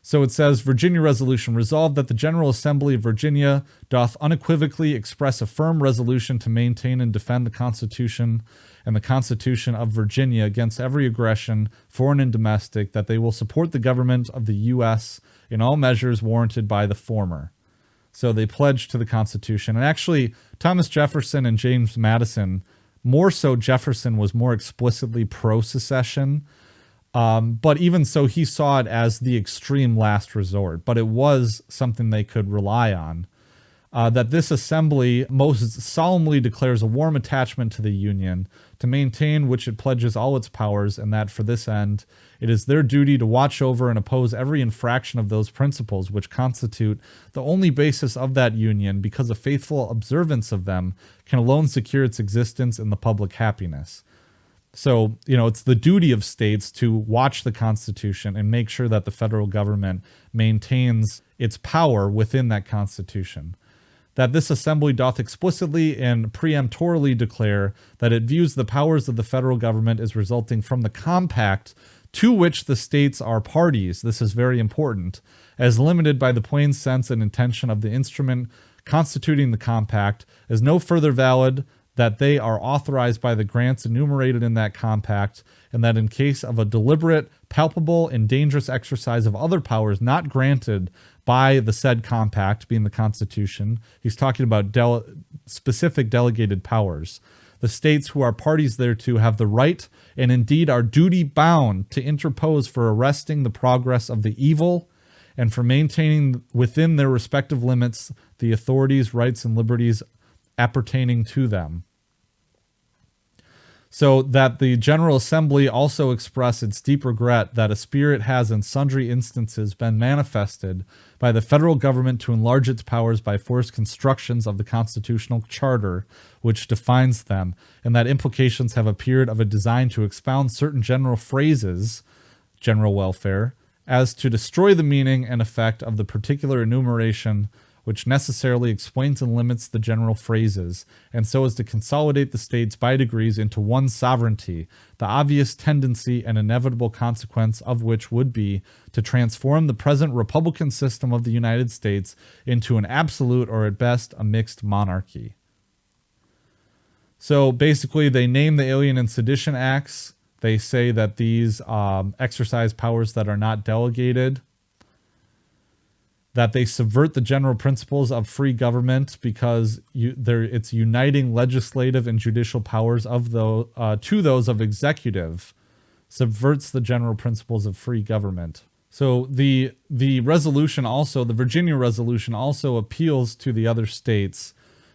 So it says, Virginia Resolution, resolved that the General Assembly of Virginia doth unequivocally express a firm resolution to maintain and defend the Constitution and the Constitution of Virginia against every aggression, foreign and domestic, that they will support the government of the U.S. in all measures warranted by the former. So they pledged to the Constitution. And actually, Thomas Jefferson and James Madison, more so Jefferson was more explicitly pro-secession. But even so, he saw it as the extreme last resort. But it was something they could rely on. That this assembly most solemnly declares a warm attachment to the Union, to maintain which it pledges all its powers, and that for this end it is their duty to watch over and oppose every infraction of those principles which constitute the only basis of that Union, because a faithful observance of them can alone secure its existence and the public happiness. So, it's the duty of states to watch the Constitution and make sure that the federal government maintains its power within that Constitution. That this assembly doth explicitly and peremptorily declare that it views the powers of the federal government as resulting from the compact to which the states are parties, this is very important, as limited by the plain sense and intention of the instrument constituting the compact, as no further valid, that they are authorized by the grants enumerated in that compact, and that in case of a deliberate, palpable, and dangerous exercise of other powers not granted by the said compact, being the Constitution, he's talking about specific delegated powers. The states who are parties thereto have the right, and indeed are duty bound, to interpose for arresting the progress of the evil, and for maintaining within their respective limits the authorities, rights, and liberties appertaining to them. So that the General Assembly also express its deep regret that a spirit has in sundry instances been manifested by the federal government to enlarge its powers by forced constructions of the constitutional charter which defines them, and that implications have appeared of a design to expound certain general phrases, general welfare, as to destroy the meaning and effect of the particular enumeration which necessarily explains and limits the general phrases, and so as to consolidate the states by degrees into one sovereignty, the obvious tendency and inevitable consequence of which would be to transform the present republican system of the United States into an absolute, or at best, a mixed monarchy. So basically, they name the Alien and Sedition Acts. They say that these exercise powers that are not delegated, that they subvert the general principles of free government because it's uniting legislative and judicial powers to those of executive, subverts the general principles of free government. So the resolution also, the Virginia resolution also appeals to the other states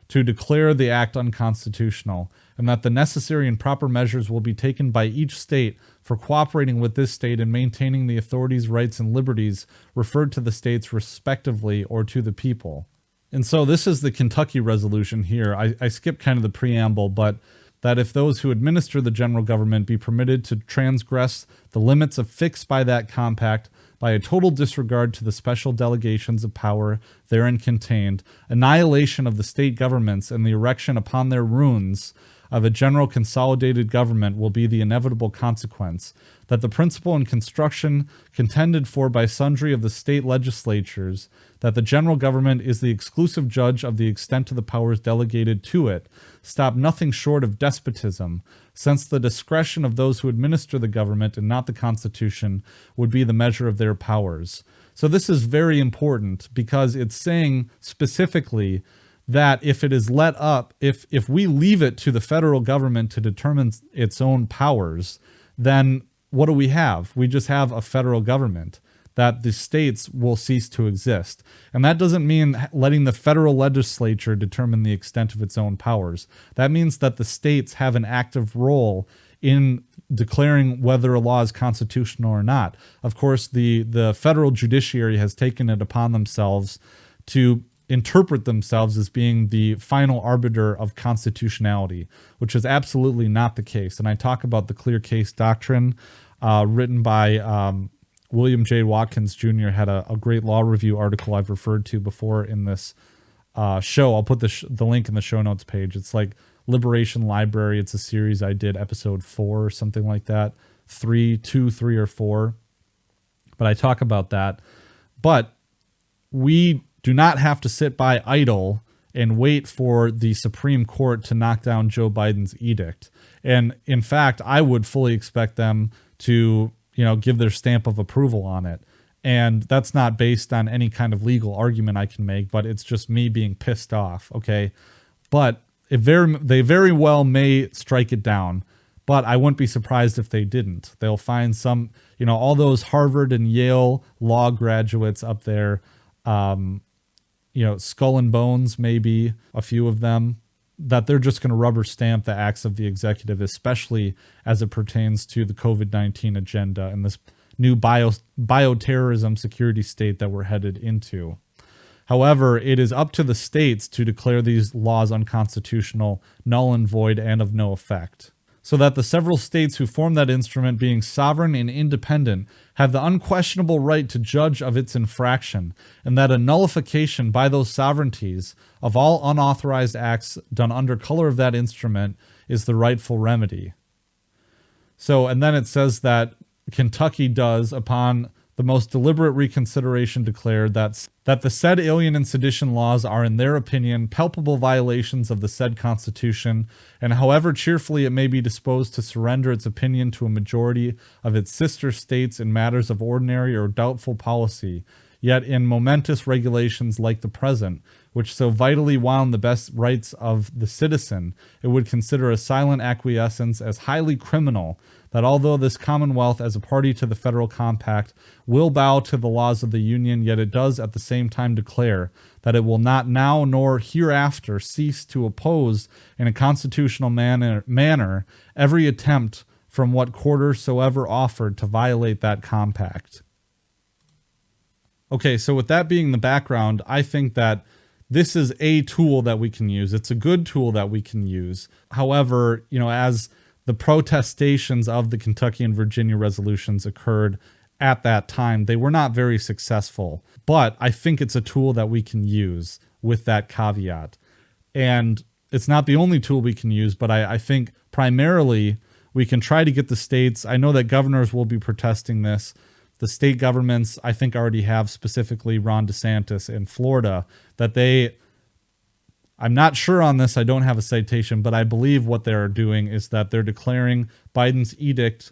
to declare the act unconstitutional, and that the necessary and proper measures will be taken by each state for cooperating with this state in maintaining the authorities' rights and liberties referred to the states respectively or to the people. And so this is the Kentucky resolution here. I skipped kind of the preamble, but that if those who administer the general government be permitted to transgress the limits affixed by that compact by a total disregard to the special delegations of power therein contained, annihilation of the state governments and the erection upon their ruins of a general consolidated government will be the inevitable consequence, that the principle and construction contended for by sundry of the state legislatures, that the general government is the exclusive judge of the extent of the powers delegated to it, stop nothing short of despotism, since the discretion of those who administer the government and not the Constitution would be the measure of their powers. So this is very important because it's saying specifically that if it is let up, if we leave it to the federal government to determine its own powers, then what do we have? We just have a federal government, that the states will cease to exist. And that doesn't mean letting the federal legislature determine the extent of its own powers. That means that the states have an active role in declaring whether a law is constitutional or not. Of course, the federal judiciary has taken it upon themselves to interpret themselves as being the final arbiter of constitutionality, which is absolutely not the case. And I talk about the clear case doctrine written by William J. Watkins Jr. had a great law review article I've referred to before in this show. I'll put the link in the show notes page. It's like Liberation Library. It's a series I did, episode 4 or something like that. 3 or 4. But I talk about that. But we do not have to sit by idle and wait for the Supreme Court to knock down Joe Biden's edict. And in fact, I would fully expect them to, give their stamp of approval on it. And that's not based on any kind of legal argument I can make, but it's just me being pissed off, okay? But they very well may strike it down, but I wouldn't be surprised if they didn't. They'll find some, all those Harvard and Yale law graduates up there, Skull and Bones, maybe a few of them, that they're just going to rubber stamp the acts of the executive, especially as it pertains to the COVID-19 agenda and this new bioterrorism security state that we're headed into. However, it is up to the states to declare these laws unconstitutional, null and void, and of no effect, so that the several states who form that instrument, being sovereign and independent, have the unquestionable right to judge of its infraction, and that a nullification by those sovereignties of all unauthorized acts done under color of that instrument is the rightful remedy. So, and then it says that Kentucky does, upon the most deliberate reconsideration, declared that the said alien and sedition laws are, in their opinion, palpable violations of the said Constitution, and however cheerfully it may be disposed to surrender its opinion to a majority of its sister states in matters of ordinary or doubtful policy, yet in momentous regulations like the present, which so vitally wound the best rights of the citizen, it would consider a silent acquiescence as highly criminal, that although this Commonwealth, as a party to the federal compact, will bow to the laws of the Union, yet it does at the same time declare that it will not now nor hereafter cease to oppose in a constitutional manner every attempt from what quarter soever offered to violate that compact. Okay, so with that being the background, I think that this is a tool that we can use. It's a good tool that we can use. However, as the protestations of the Kentucky and Virginia resolutions occurred at that time, they were not very successful. But I think it's a tool that we can use with that caveat. And it's not the only tool we can use, but I think primarily we can try to get the states. I know that governors will be protesting this. The state governments, I think, already have, specifically Ron DeSantis in Florida, that I'm not sure on this, I don't have a citation, but I believe what they're doing is that they're declaring Biden's edict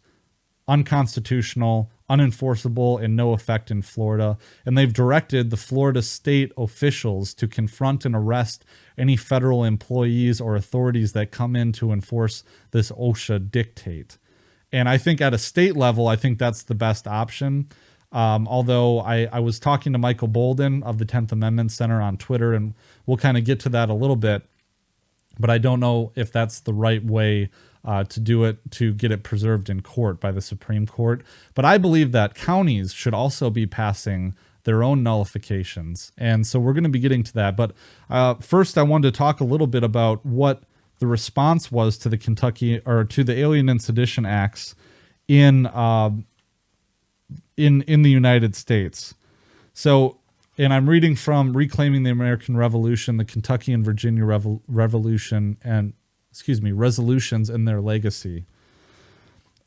unconstitutional, unenforceable, and no effect in Florida. And they've directed the Florida state officials to confront and arrest any federal employees or authorities that come in to enforce this OSHA dictate. And I think at a state level, I think that's the best option. Although I was talking to Michael Bolden of the 10th Amendment Center on Twitter, and we'll kind of get to that a little bit, but I don't know if that's the right way to do it, to get it preserved in court by the Supreme Court. But I believe that counties should also be passing their own nullifications. And so we're going to be getting to that. But first, I wanted to talk a little bit about what the response was to the to the Alien and Sedition Acts in the United States. So, and I'm reading from Reclaiming the American Revolution, the Kentucky and Virginia Resolutions and their legacy.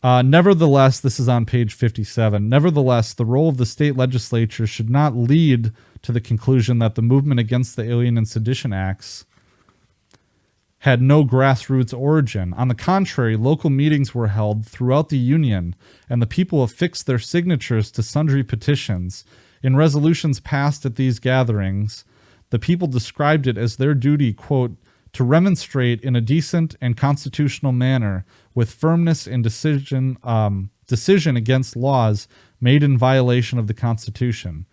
Nevertheless, this is on page 57. Nevertheless, the role of the state legislature should not lead to the conclusion that the movement against the Alien and Sedition Acts had no grassroots origin. On the contrary, local meetings were held throughout the Union, and the people affixed their signatures to sundry petitions. In resolutions passed at these gatherings, the people described it as their duty, quote, to remonstrate in a decent and constitutional manner with firmness and decision against laws made in violation of the Constitution.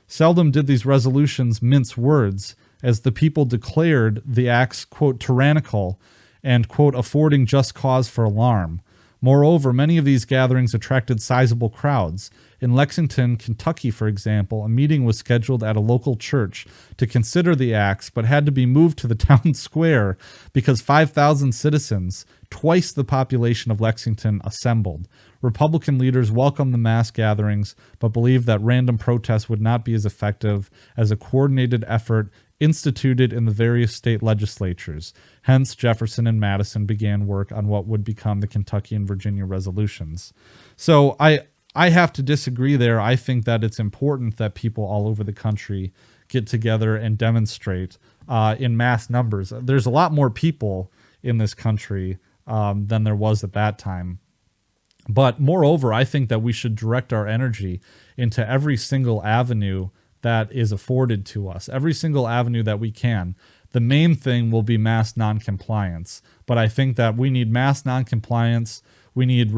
Seldom did these resolutions mince words, as the people declared the acts, quote, tyrannical and, quote, affording just cause for alarm. Moreover, many of these gatherings attracted sizable crowds. In Lexington, Kentucky, for example, a meeting was scheduled at a local church to consider the acts, but had to be moved to the town square because 5,000 citizens, twice the population of Lexington, assembled. Republican leaders welcomed the mass gatherings, but believed that random protests would not be as effective as a coordinated effort instituted in the various state legislatures. Hence, Jefferson and Madison began work on what would become the Kentucky and Virginia resolutions. So I have to disagree there. I think that it's important that people all over the country get together and demonstrate in mass numbers. There's a lot more people in this country than there was at that time. But moreover, I think that we should direct our energy into every single avenue that is afforded to us, every single avenue that we can. The main thing will be mass noncompliance. But I think that we need mass noncompliance. We need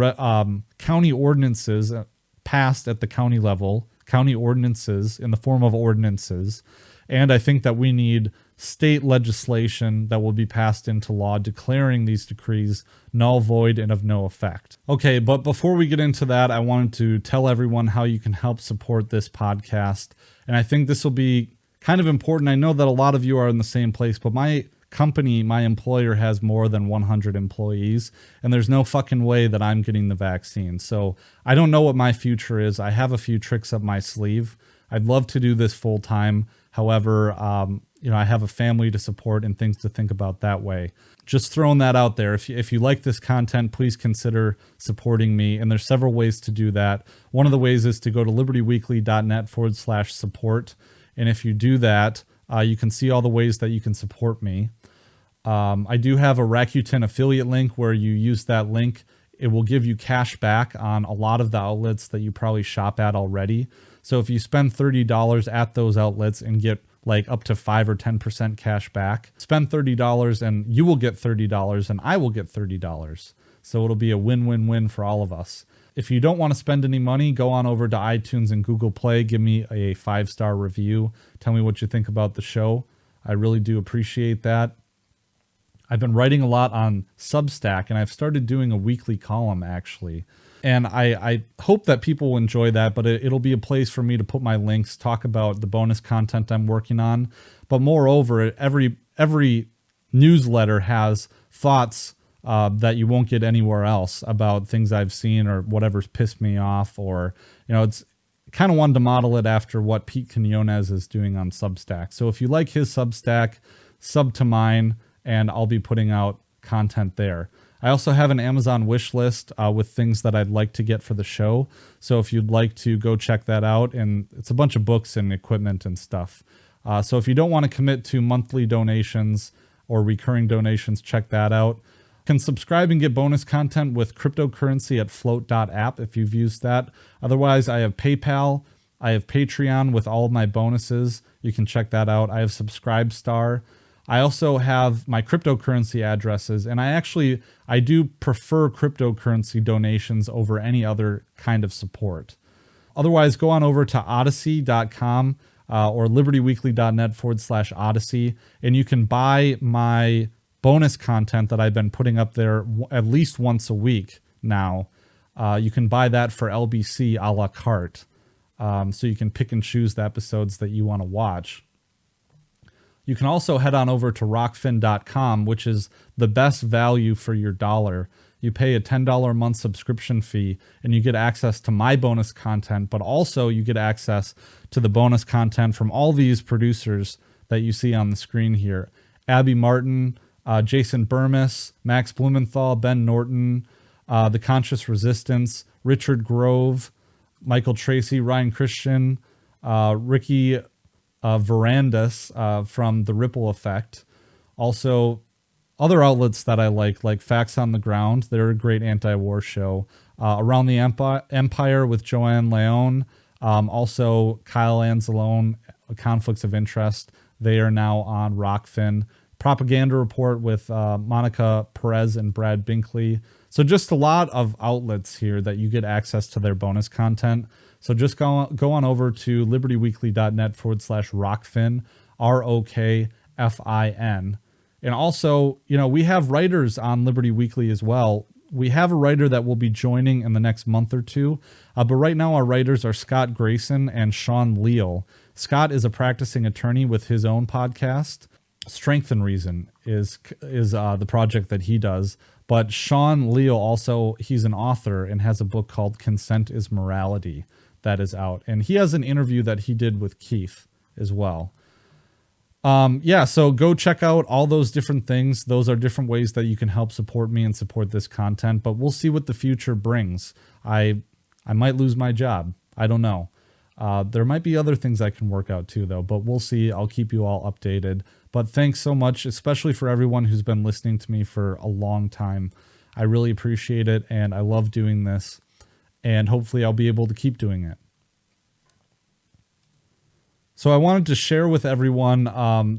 county ordinances passed at the county level, county ordinances in the form of ordinances. And I think that we need state legislation that will be passed into law declaring these decrees null, void, and of no effect. Okay, but before we get into that, I wanted to tell everyone how you can help support this podcast. And I think this will be kind of important. I know that a lot of you are in the same place, but my company, my employer, has more than 100 employees, and there's no fucking way that I'm getting the vaccine. So I don't know what my future is. I have a few tricks up my sleeve. I'd love to do this full time. However, I have a family to support and things to think about that way. Just throwing that out there. If you like this content, please consider supporting me. And there's several ways to do that. One of the ways is to go to libertyweekly.net/support. And if you do that, you can see all the ways that you can support me. I do have a Rakuten affiliate link where you use that link. It will give you cash back on a lot of the outlets that you probably shop at already. So if you spend $30 at those outlets and get like up to 5 or 10% cash back, spend $30 and you will get $30 and I will get $30. So it'll be a win-win-win for all of us. If you don't want to spend any money, go on over to iTunes and Google Play. Give me a 5-star review. Tell me what you think about the show. I really do appreciate that. I've been writing a lot on Substack, and I've started doing a weekly column, actually. And I hope that people will enjoy that, but it'll be a place for me to put my links, talk about the bonus content I'm working on. But moreover, every newsletter has thoughts that you won't get anywhere else about things I've seen or whatever's pissed me off, or, it's kind of wanted to model it after what Pete Quinones is doing on Substack. So if you like his Substack, sub to mine, and I'll be putting out content there. I also have an Amazon wish list with things that I'd like to get for the show. So if you'd like to go check that out, and it's a bunch of books and equipment and stuff. So if you don't want to commit to monthly donations or recurring donations, check that out. You can subscribe and get bonus content with cryptocurrency at float.app if you've used that. Otherwise, I have PayPal. I have Patreon with all of my bonuses. You can check that out. I have Subscribestar. I also have my cryptocurrency addresses, and I do prefer cryptocurrency donations over any other kind of support. Otherwise, go on over to odyssey.com or libertyweekly.net/Odyssey, and you can buy my bonus content that I've been putting up there at least once a week now. You can buy that for LBC a la carte. So you can pick and choose the episodes that you want to watch. You can also head on over to rockfin.com, which is the best value for your dollar. You pay a $10 a month subscription fee and you get access to my bonus content, but also you get access to the bonus content from all these producers that you see on the screen here. Abby Martin, Jason Burmis, Max Blumenthal, Ben Norton, The Conscious Resistance, Richard Grove, Michael Tracy, Ryan Christian, Ricky Verandas from The Ripple Effect. Also, other outlets that I like Facts on the Ground. They're a great anti-war show. Around the Empire with Joanne Leon. Also, Kyle Anzalone, Conflicts of Interest. They are now on Rockfin. Propaganda Report with Monica Perez and Brad Binkley. So just a lot of outlets here that you get access to their bonus content. So just go on over to libertyweekly.net/Rockfin, ROKFIN. And also, we have writers on Liberty Weekly as well. We have a writer that will be joining in the next month or two. But right now our writers are Scott Grayson and Sean Leal. Scott is a practicing attorney with his own podcast. Strength and Reason is the project that he does. But Sean Leal also, he's an author and has a book called Consent is Morality that is out. And he has an interview that he did with Keith as well. So go check out all those different things. Those are different ways that you can help support me and support this content, but we'll see what the future brings. I might lose my job. I don't know. There might be other things I can work out too, though, but we'll see. I'll keep you all updated. But thanks so much, especially for everyone who's been listening to me for a long time. I really appreciate it, and I love doing this, and hopefully I'll be able to keep doing it. So I wanted to share with everyone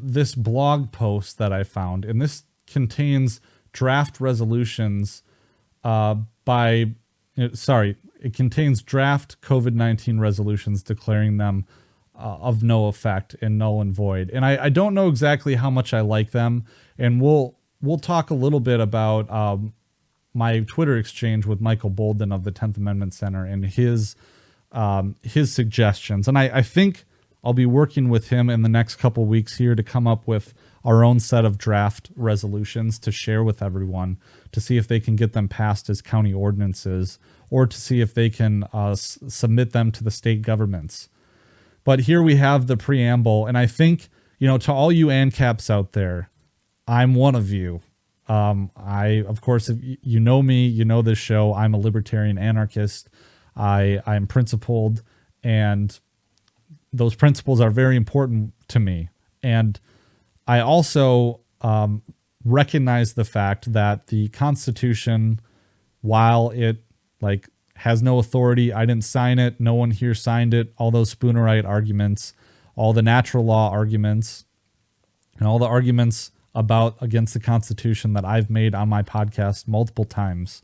this blog post that I found, and this contains draft resolutions it contains draft COVID-19 resolutions declaring them of no effect and null and void. And I don't know exactly how much I like them, and we'll talk a little bit about my Twitter exchange with Michael Bolden of the 10th Amendment Center and his suggestions. And I think I'll be working with him in the next couple weeks here to come up with our own set of draft resolutions to share with everyone to see if they can get them passed as county ordinances or to see if they can submit them to the state governments. But here we have the preamble, and I think, to all you ANCAPs out there, I'm one of you. Of course, if you know me, you know this show. I'm a libertarian anarchist. I'm principled, and those principles are very important to me. And I also recognize the fact that the Constitution, while it has no authority, I didn't sign it, no one here signed it, all those Spoonerite arguments, all the natural law arguments, and all the arguments against the Constitution that I've made on my podcast multiple times.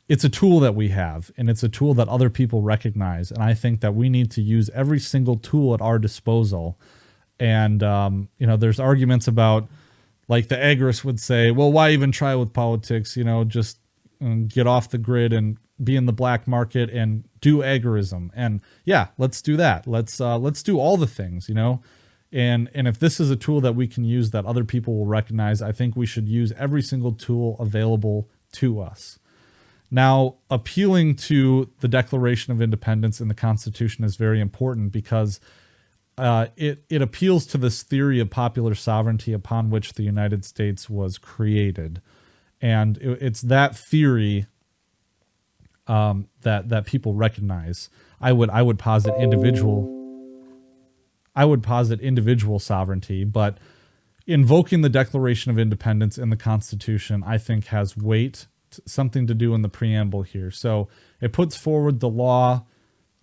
It's a tool that we have, and it's a tool that other people recognize. And I think that we need to use every single tool at our disposal. And, there's arguments about, like the agorist would say, well, why even try with politics? Just get off the grid and be in the black market and do agorism. And yeah, let's do that. Let's do all the things, and if this is a tool that we can use that other people will recognize, I think we should use every single tool available to us. Now, appealing to the Declaration of Independence in the Constitution is very important because it appeals to this theory of popular sovereignty upon which the United States was created. And it's that theory that people recognize. I would posit individual sovereignty, but invoking the Declaration of Independence in the Constitution, I think, has weight, something to do in the preamble here. So it puts forward the law.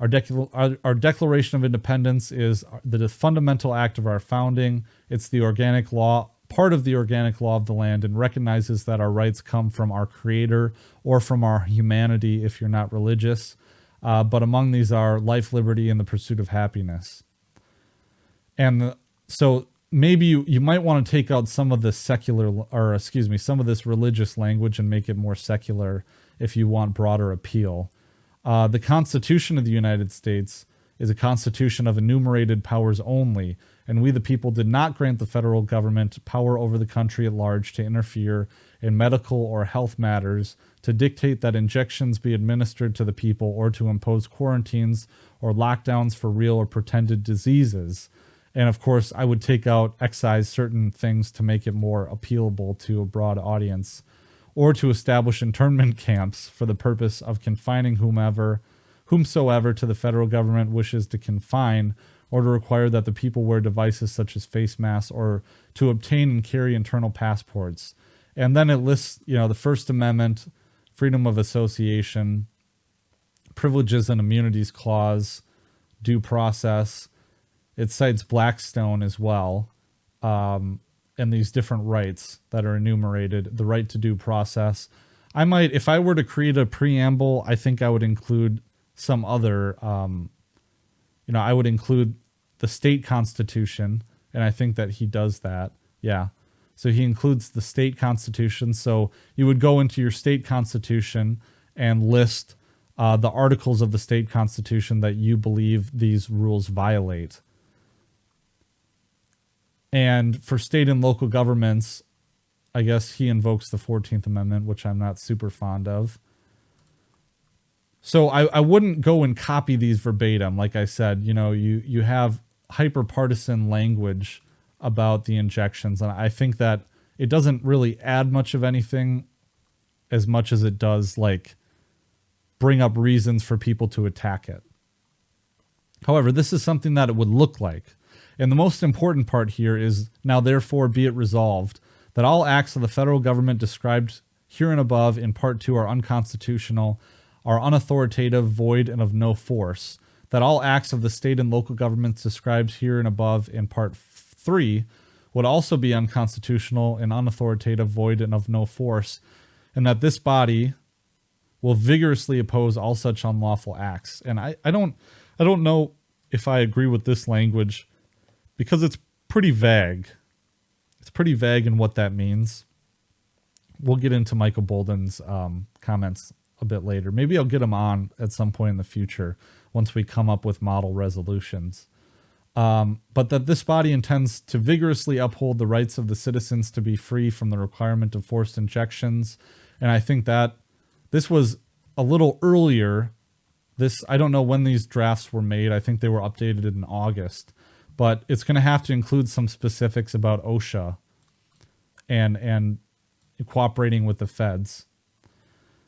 Our Declaration of Independence is the fundamental act of our founding. It's the organic law, part of the organic law of the land, and recognizes that our rights come from our Creator or from our humanity if you're not religious. But among these are life, liberty, and the pursuit of happiness. And so maybe you might want to take out some of the some of this religious language and make it more secular if you want broader appeal. The Constitution of the United States is a constitution of enumerated powers only, and we the people did not grant the federal government power over the country at large to interfere in medical or health matters, to dictate that injections be administered to the people, or to impose quarantines or lockdowns for real or pretended diseases. And of course, I would excise certain things to make it more appealable to a broad audience, or to establish internment camps for the purpose of confining whomsoever to the federal government wishes to confine, or to require that the people wear devices such as face masks, or to obtain and carry internal passports. And then it lists, the First Amendment, freedom of association, privileges and immunities clause, due process. It cites Blackstone as well, and these different rights that are enumerated, the right to due process. If I were to create a preamble, I think I would include some other, I would include the state constitution, and I think that he does that. Yeah. So he includes the state constitution. So you would go into your state constitution and list the articles of the state constitution that you believe these rules violate. And for state and local governments, I guess he invokes the 14th Amendment, which I'm not super fond of. So I wouldn't go and copy these verbatim. Like I said, you have hyper-partisan language about the injections, and I think that it doesn't really add much of anything as much as it does bring up reasons for people to attack it. However, this is something that it would look like. And the most important part here is, now therefore be it resolved that all acts of the federal government described here and above in Part 2 are unconstitutional, are unauthoritative, void, and of no force. That all acts of the state and local governments described here and above in Part 3 would also be unconstitutional and unauthoritative, void, and of no force. And that this body will vigorously oppose all such unlawful acts. And I don't know if I agree with this language, because it's pretty vague. It's pretty vague in what that means. We'll get into Michael Bolden's comments a bit later. Maybe I'll get him on at some point in the future once we come up with model resolutions. But that this body intends to vigorously uphold the rights of the citizens to be free from the requirement of forced injections. And I think that this was a little earlier. I don't know when these drafts were made. I think they were updated in August. But it's going to have to include some specifics about OSHA and cooperating with the feds.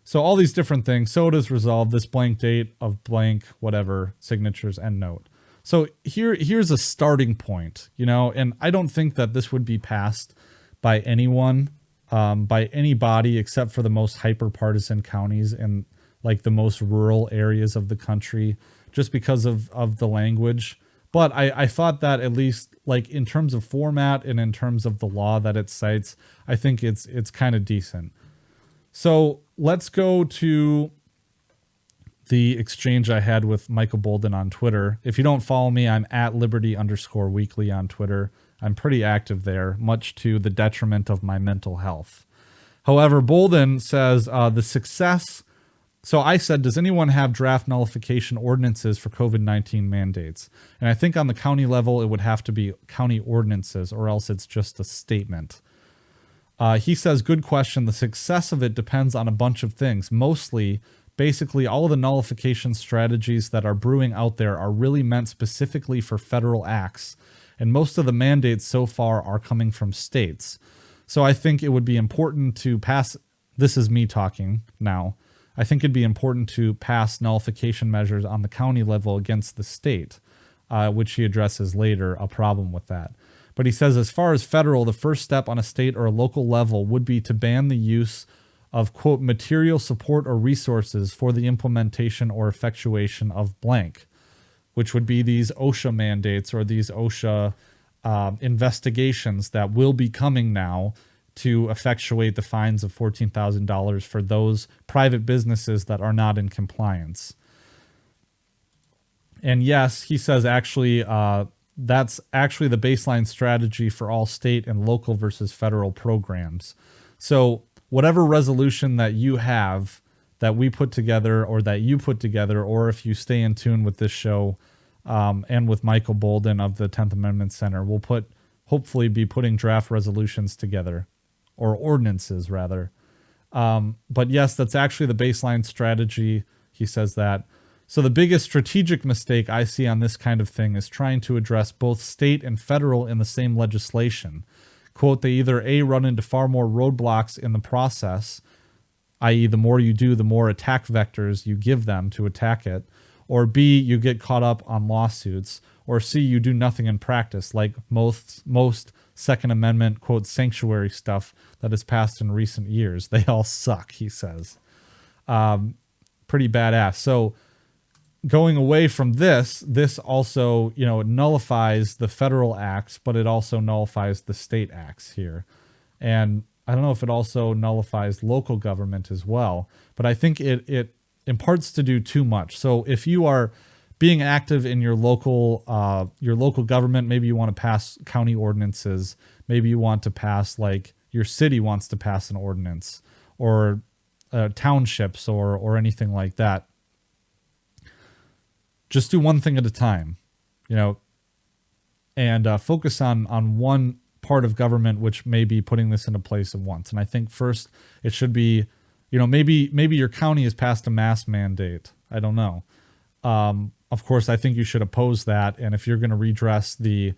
So all these different things. So it is resolved, this blank date of blank, whatever, signatures, end note. So here's a starting point, and I don't think that this would be passed by anyone, by anybody except for the most hyper-partisan counties and the most rural areas of the country, just because of the language. But I thought that at least in terms of format and in terms of the law that it cites, I think it's kind of decent. So let's go to the exchange I had with Michael Bolden on Twitter. If you don't follow me, I'm at liberty_weekly on Twitter. I'm pretty active there, much to the detriment of my mental health. However, Bolden says the success. So I said, does anyone have draft nullification ordinances for COVID-19 mandates? And I think on the county level, it would have to be county ordinances, or else it's just a statement. He says, good question. The success of it depends on a bunch of things. Mostly, basically, all of the nullification strategies that are brewing out there are really meant specifically for federal acts. And most of the mandates so far are coming from states. So I think it would be important to pass, this is me talking now, I think it'd be important to pass nullification measures on the county level against the state, which he addresses later, a problem with that. But he says, as far as federal, the first step on a state or a local level would be to ban the use of, quote, material support or resources for the implementation or effectuation of blank, which would be these OSHA mandates or these OSHA investigations that will be coming now to effectuate the fines of $14,000 for those private businesses that are not in compliance. And yes, he says actually that's actually the baseline strategy for all state and local versus federal programs. So whatever resolution that you have, that we put together or that you put together, or if you stay in tune with this show and with Michael Bolden of the 10th Amendment Center, we'll hopefully be putting draft resolutions together, or ordinances rather. But yes, that's actually the baseline strategy. He says that. So the biggest strategic mistake I see on this kind of thing is trying to address both state and federal in the same legislation. Quote, they either A, run into far more roadblocks in the process, i.e. the more you do, the more attack vectors you give them to attack it, or B, you get caught up on lawsuits, or C, you do nothing in practice, like most Second Amendment, quote, sanctuary stuff that has passed in recent years. They all suck, he says. Pretty badass. So going away from this also, it nullifies the federal acts, but it also nullifies the state acts here. And I don't know if it also nullifies local government as well, but I think it imparts to do too much. So if you are being active in your local government, maybe you want to pass county ordinances, maybe you want to pass, like your city wants to pass an ordinance, or townships or anything like that. Just do one thing at a time, and focus on one part of government which may be putting this into place at once. And I think first it should be, maybe your county has passed a mask mandate. I don't know. Of course, I think you should oppose that. And if you're going to redress the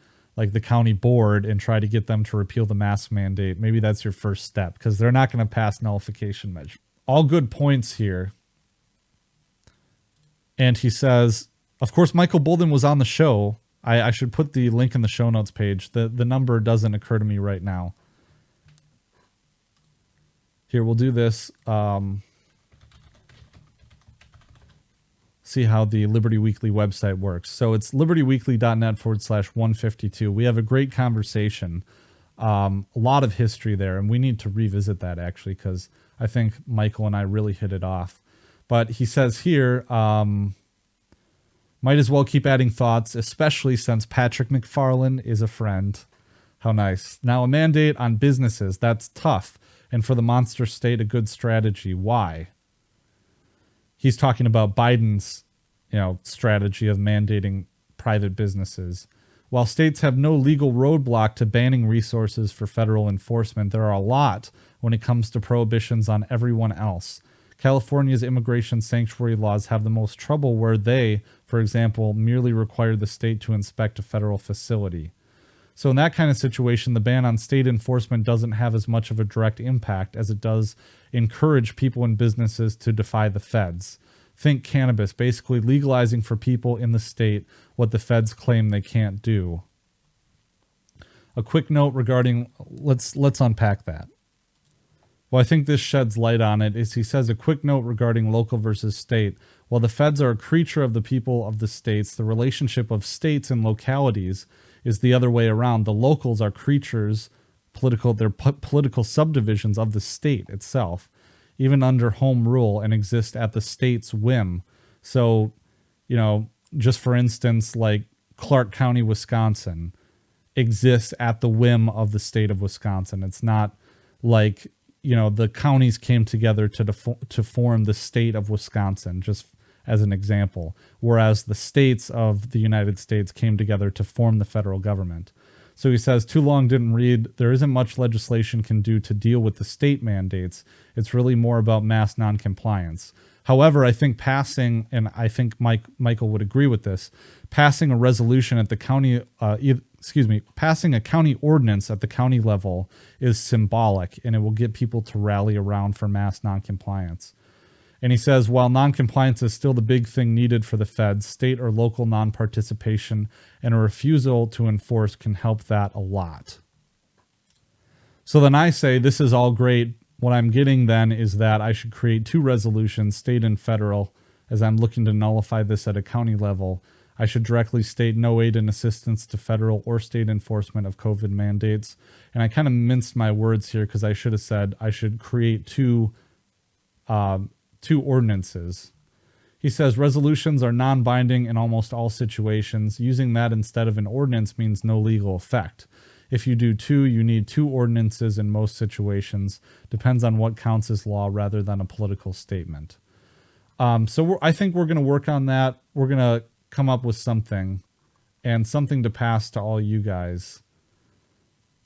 county board and try to get them to repeal the mask mandate, maybe that's your first step, because they're not going to pass nullification measure. All good points here. And he says, of course, Michael Bolden was on the show. I should put the link in the show notes page. The number doesn't occur to me right now. Here, we'll do this. See how the Liberty Weekly website works. So it's libertyweekly.net/152. We have a great conversation. A lot of history there, and we need to revisit that actually, because I think Michael and I really hit it off. But he says here, might as well keep adding thoughts, especially since Patrick McFarlane is a friend. How nice. Now, a mandate on businesses, that's tough. And for the monster state, a good strategy. Why? He's talking about Biden's, strategy of mandating private businesses. While states have no legal roadblock to banning resources for federal enforcement, there are a lot when it comes to prohibitions on everyone else. California's immigration sanctuary laws have the most trouble where they, for example, merely require the state to inspect a federal facility. So in that kind of situation, the ban on state enforcement doesn't have as much of a direct impact as it does encourage people and businesses to defy the feds. Think cannabis, basically legalizing for people in the state what the feds claim they can't do. A quick note regarding, let's unpack that. Well, I think this sheds light on it. Is he says a quick note regarding local versus state. While the feds are a creature of the people of the states, the relationship of states and localities is the other way around. The locals are creatures, they're political subdivisions of the state itself, even under home rule, and exist at the state's whim. So, just for instance, like Clark County, Wisconsin exists at the whim of the state of Wisconsin. It's not like, the counties came together to form the state of Wisconsin, just as an example, whereas the states of the United States came together to form the federal government. So he says, too long didn't read, there isn't much legislation can do to deal with the state mandates. It's really more about mass noncompliance. However, I think passing, and I think Michael would agree with this, passing a resolution at the county, passing a county ordinance at the county level is symbolic, and it will get people to rally around for mass noncompliance. And he says, while noncompliance is still the big thing needed for the feds, state or local non-participation and a refusal to enforce can help that a lot. So then I say, this is all great. What I'm getting then is that I should create two resolutions, state and federal, as I'm looking to nullify this at a county level. I should directly state no aid and assistance to federal or state enforcement of COVID mandates. And I kind of minced my words here because I should have said I should create two ordinances. He says resolutions are non-binding in almost all situations. Using that instead of an ordinance means no legal effect. If you do two, you need two ordinances in most situations. Depends on what counts as law rather than a political statement. So I think we're going to work on that. We're going to come up with something and something to pass to all you guys.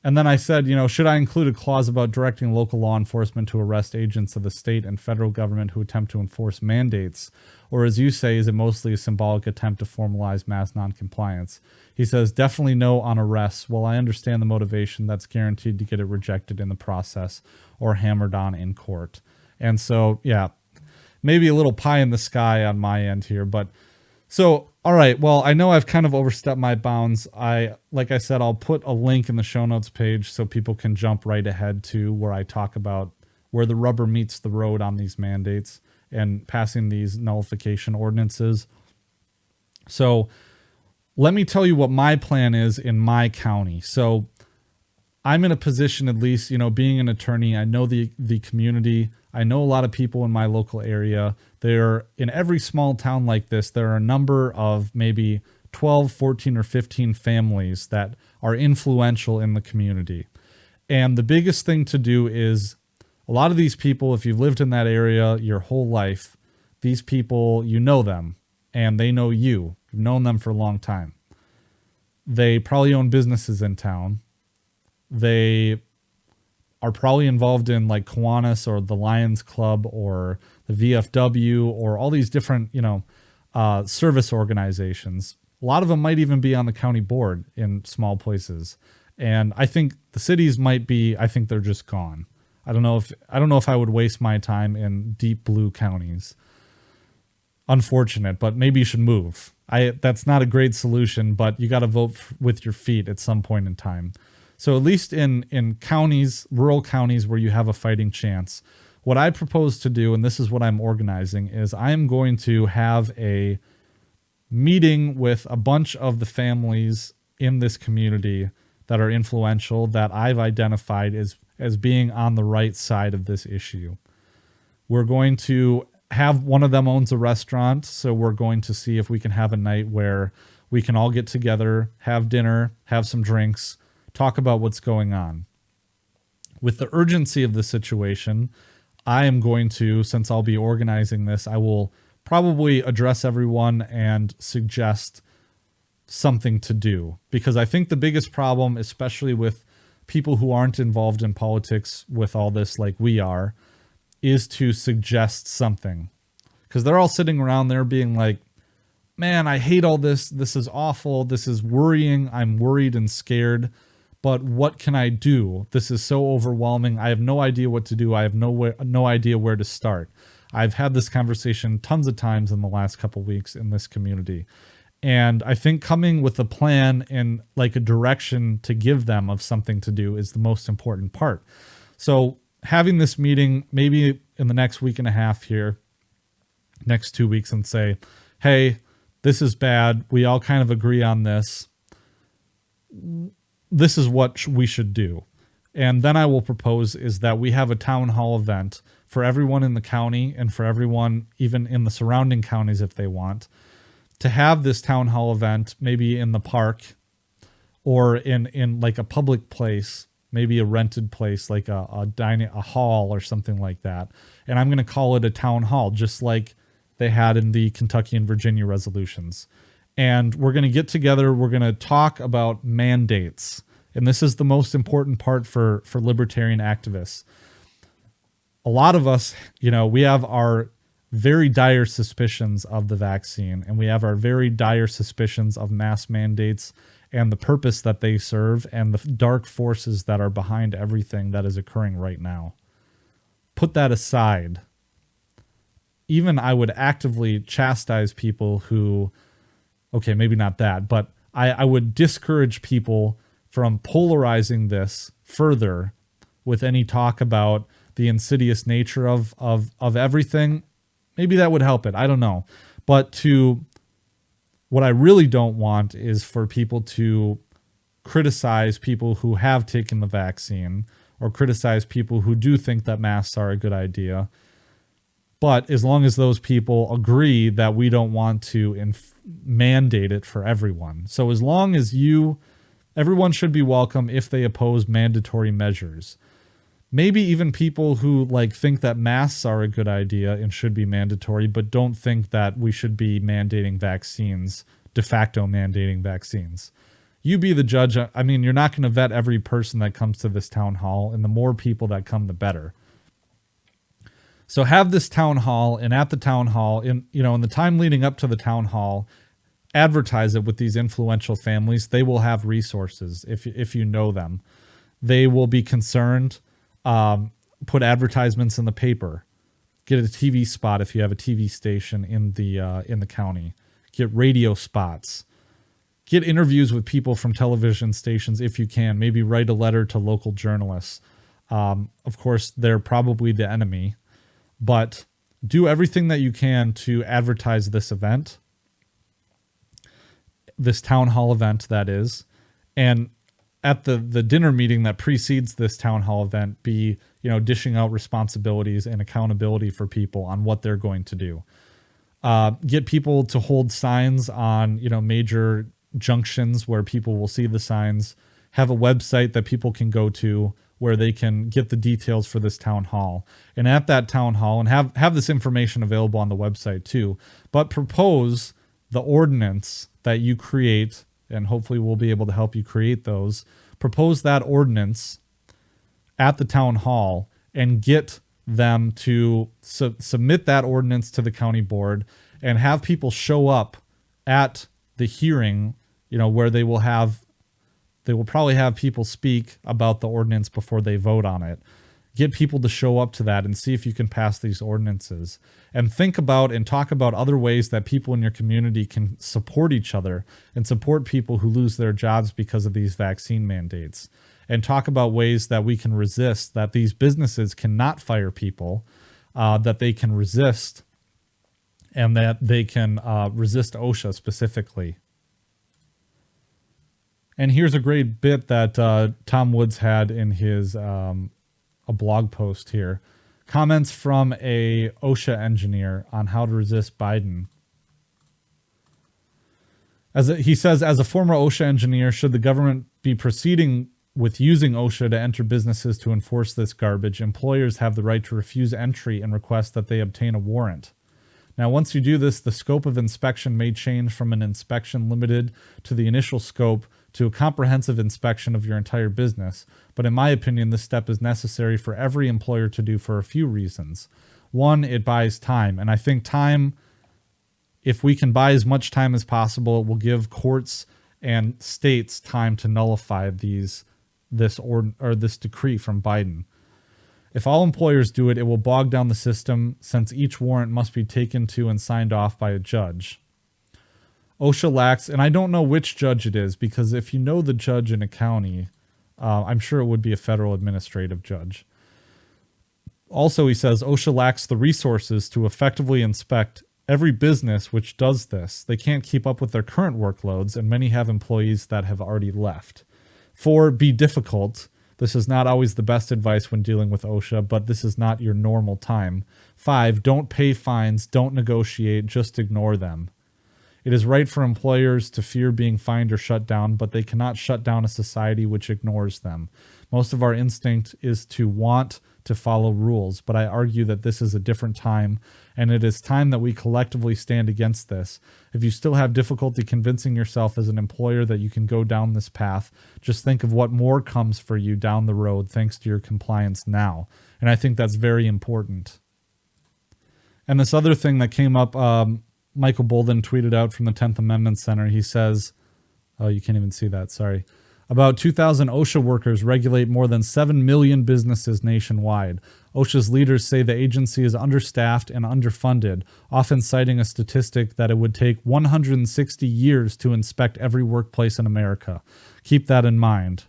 And then I said, should I include a clause about directing local law enforcement to arrest agents of the state and federal government who attempt to enforce mandates? Or as you say, is it mostly a symbolic attempt to formalize mass noncompliance? He says, definitely no on arrests. While I understand the motivation, that's guaranteed to get it rejected in the process or hammered on in court. And so, yeah, maybe a little pie in the sky on my end here. But so, all right, well, I know I've kind of overstepped my bounds. Like I said, I'll put a link in the show notes page so people can jump right ahead to where I talk about where the rubber meets the road on these mandates and passing these nullification ordinances. So let me tell you what my plan is in my county. So I'm in a position, at least, being an attorney, I know the community. I know a lot of people in my local area. In every small town like this, there are a number of maybe 12, 14, or 15 families that are influential in the community. And the biggest thing to do is a lot of these people, if you've lived in that area your whole life, these people, you know them and they know you. You've known them for a long time. They probably own businesses in town. They are probably involved in like Kiwanis or the Lions Club or the VFW or all these different, service organizations. A lot of them might even be on the county board in small places. And I think the cities might be, I think they're just gone. I don't know if I would waste my time in deep blue counties. Unfortunate, but maybe you should move. That's not a great solution, but you got to vote with your feet at some point in time. So at least in counties, rural counties where you have a fighting chance, what I propose to do, and this is what I'm organizing, is I am going to have a meeting with a bunch of the families in this community that are influential that I've identified as being on the right side of this issue. We're going to have one of them owns a restaurant, so we're going to see if we can have a night where we can all get together, have dinner, have some drinks, talk about what's going on. With the urgency of the situation, I am going to, since I'll be organizing this, I will probably address everyone and suggest something to do. Because I think the biggest problem, especially with people who aren't involved in politics with all this like we are, is to suggest something. Because they're all sitting around there being like, man, I hate all this. This is awful. This is worrying. I'm worried and scared. But what can I do? This is so overwhelming. I have no idea what to do. I have no idea where to start. I've had this conversation tons of times in the last couple of weeks in this community. And I think coming with a plan and like a direction to give them of something to do is the most important part. So having this meeting maybe in the next week and a half here, next 2 weeks, and say, hey, this is bad. We all kind of agree on this. This is what we should do. And then I will propose is that we have a town hall event for everyone in the county and for everyone even in the surrounding counties if they want to have this town hall event, maybe in the park or in like a public place, maybe a rented place, like a hall or something like that. And I'm going to call it a town hall, just like they had in the Kentucky and Virginia resolutions. And we're going to get together. We're going to talk about mandates. And this is the most important part for libertarian activists. A lot of us, we have our very dire suspicions of the vaccine, and we have our very dire suspicions of mass mandates and the purpose that they serve and the dark forces that are behind everything that is occurring right now. Put that aside. Even I would actively chastise people who, okay, maybe not that, but I would discourage people from polarizing this further with any talk about the insidious nature of everything. Maybe that would help it. I don't know. But what I really don't want is for people to criticize people who have taken the vaccine or criticize people who do think that masks are a good idea. But as long as those people agree that we don't want to mandate it for everyone. So as long as everyone should be welcome if they oppose mandatory measures. Maybe even people who think that masks are a good idea and should be mandatory, but don't think that we should be mandating vaccines, de facto mandating vaccines. You be the judge. I mean, you're not going to vet every person that comes to this town hall, and the more people that come, the better. So have this town hall, and at the town hall, in the time leading up to the town hall, advertise it with these influential families. They will have resources if you know them. They will be concerned. Put advertisements in the paper. Get a TV spot if you have a TV station in the county. Get radio spots. Get interviews with people from television stations if you can. Maybe write a letter to local journalists. Of course, they're probably the enemy. But do everything that you can to advertise this event, this town hall event, that is. And at the dinner meeting that precedes this town hall event, be, dishing out responsibilities and accountability for people on what they're going to do. Get people to hold signs on, major junctions where people will see the signs. Have a website that people can go to where they can get the details for this town hall. And at that town hall, and have this information available on the website too, but propose the ordinance that you create, and hopefully we'll be able to help you create those. Propose that ordinance at the town hall and get them to submit that ordinance to the county board, and have people show up at the hearing, where they will probably have people speak about the ordinance before they vote on it. Get people to show up to that and see if you can pass these ordinances. And think about and talk about other ways that people in your community can support each other and support people who lose their jobs because of these vaccine mandates. And talk about ways that we can resist, that these businesses cannot fire people, that they can resist, and that they can resist OSHA specifically. And here's a great bit that Tom Woods had in his a blog post here. Comments from a OSHA engineer on how to resist Biden. He says, as a former OSHA engineer, should the government be proceeding with using OSHA to enter businesses to enforce this garbage, employers have the right to refuse entry and request that they obtain a warrant. Now, once you do this, the scope of inspection may change from an inspection limited to the initial scope to a comprehensive inspection of your entire business. But in my opinion, this step is necessary for every employer to do for a few reasons. One, it buys time. And I think time, if we can buy as much time as possible, it will give courts and states time to nullify this decree from Biden. If all employers do it, it will bog down the system, since each warrant must be taken to and signed off by a judge. OSHA lacks, and I don't know which judge it is, because if you know the judge in a county, I'm sure it would be a federal administrative judge. Also, he says OSHA lacks the resources to effectively inspect every business which does this. They can't keep up with their current workloads, and many have employees that have already left. 4, be difficult. This is not always the best advice when dealing with OSHA, but this is not your normal time. 5, don't pay fines, don't negotiate, just ignore them. It is right for employers to fear being fined or shut down, but they cannot shut down a society which ignores them. Most of our instinct is to want to follow rules, but I argue that this is a different time, and it is time that we collectively stand against this. If you still have difficulty convincing yourself as an employer that you can go down this path, just think of what more comes for you down the road thanks to your compliance now. And I think that's very important. And this other thing that came up, Michael Bolden tweeted out from the 10th Amendment Center. He says, oh, you can't even see that, sorry. About 2,000 OSHA workers regulate more than 7 million businesses nationwide. OSHA's leaders say the agency is understaffed and underfunded, often citing a statistic that it would take 160 years to inspect every workplace in America. Keep that in mind.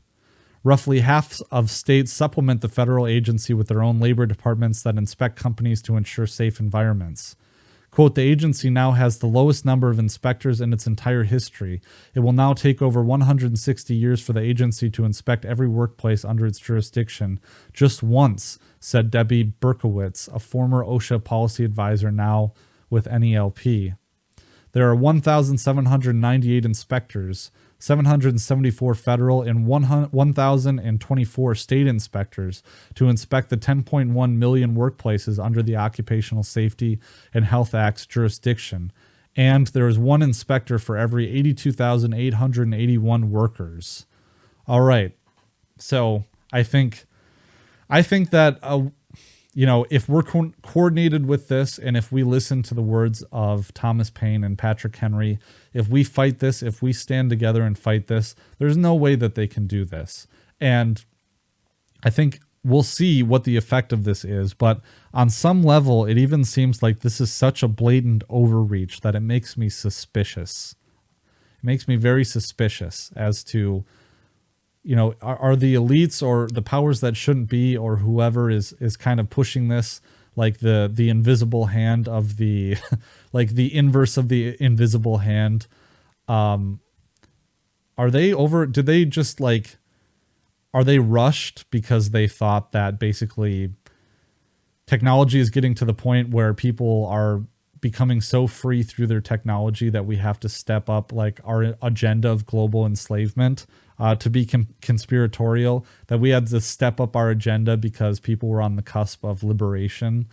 Roughly half of states supplement the federal agency with their own labor departments that inspect companies to ensure safe environments. Quote, the agency now has the lowest number of inspectors in its entire history. It will now take over 160 years for the agency to inspect every workplace under its jurisdiction. Just once, said Debbie Berkowitz, a former OSHA policy advisor now with NELP. There are 1,798 inspectors, 774 federal and 1,024 state inspectors to inspect the 10.1 million workplaces under the Occupational Safety and Health Act's jurisdiction. And there is one inspector for every 82,881 workers. All right. So I think that, if we're coordinated with this, and if we listen to the words of Thomas Paine and Patrick Henry, if we fight this, if we stand together and fight this, there's no way that they can do this. And I think we'll see what the effect of this is. But on some level, it even seems like this is such a blatant overreach that it makes me suspicious. It makes me very suspicious as to, are the elites or the powers that shouldn't be, or whoever is kind of pushing this, like the invisible hand of the, like the inverse of the invisible hand. Are they did they just are they rushed because they thought that basically technology is getting to the point where people are becoming so free through their technology that we have to step up our agenda of global enslavement to be conspiratorial, that we had to step up our agenda because people were on the cusp of liberation.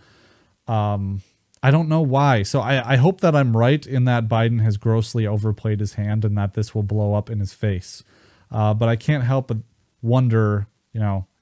I don't know why. So I hope that I'm right in that Biden has grossly overplayed his hand and that this will blow up in his face. But I can't help but wonder,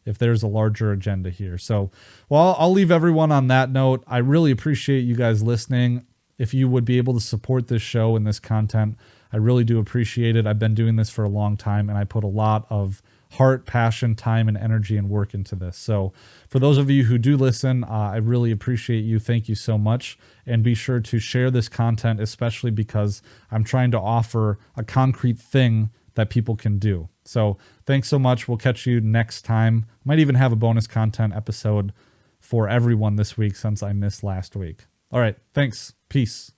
if there's a larger agenda here. So, well, I'll leave everyone on that note. I really appreciate you guys listening. If you would be able to support this show and this content, I really do appreciate it. I've been doing this for a long time, and I put a lot of heart, passion, time, and energy and work into this. So for those of you who do listen, I really appreciate you. Thank you so much. And be sure to share this content, especially because I'm trying to offer a concrete thing that people can do. So thanks so much. We'll catch you next time. Might even have a bonus content episode for everyone this week since I missed last week. All right. Thanks. Peace.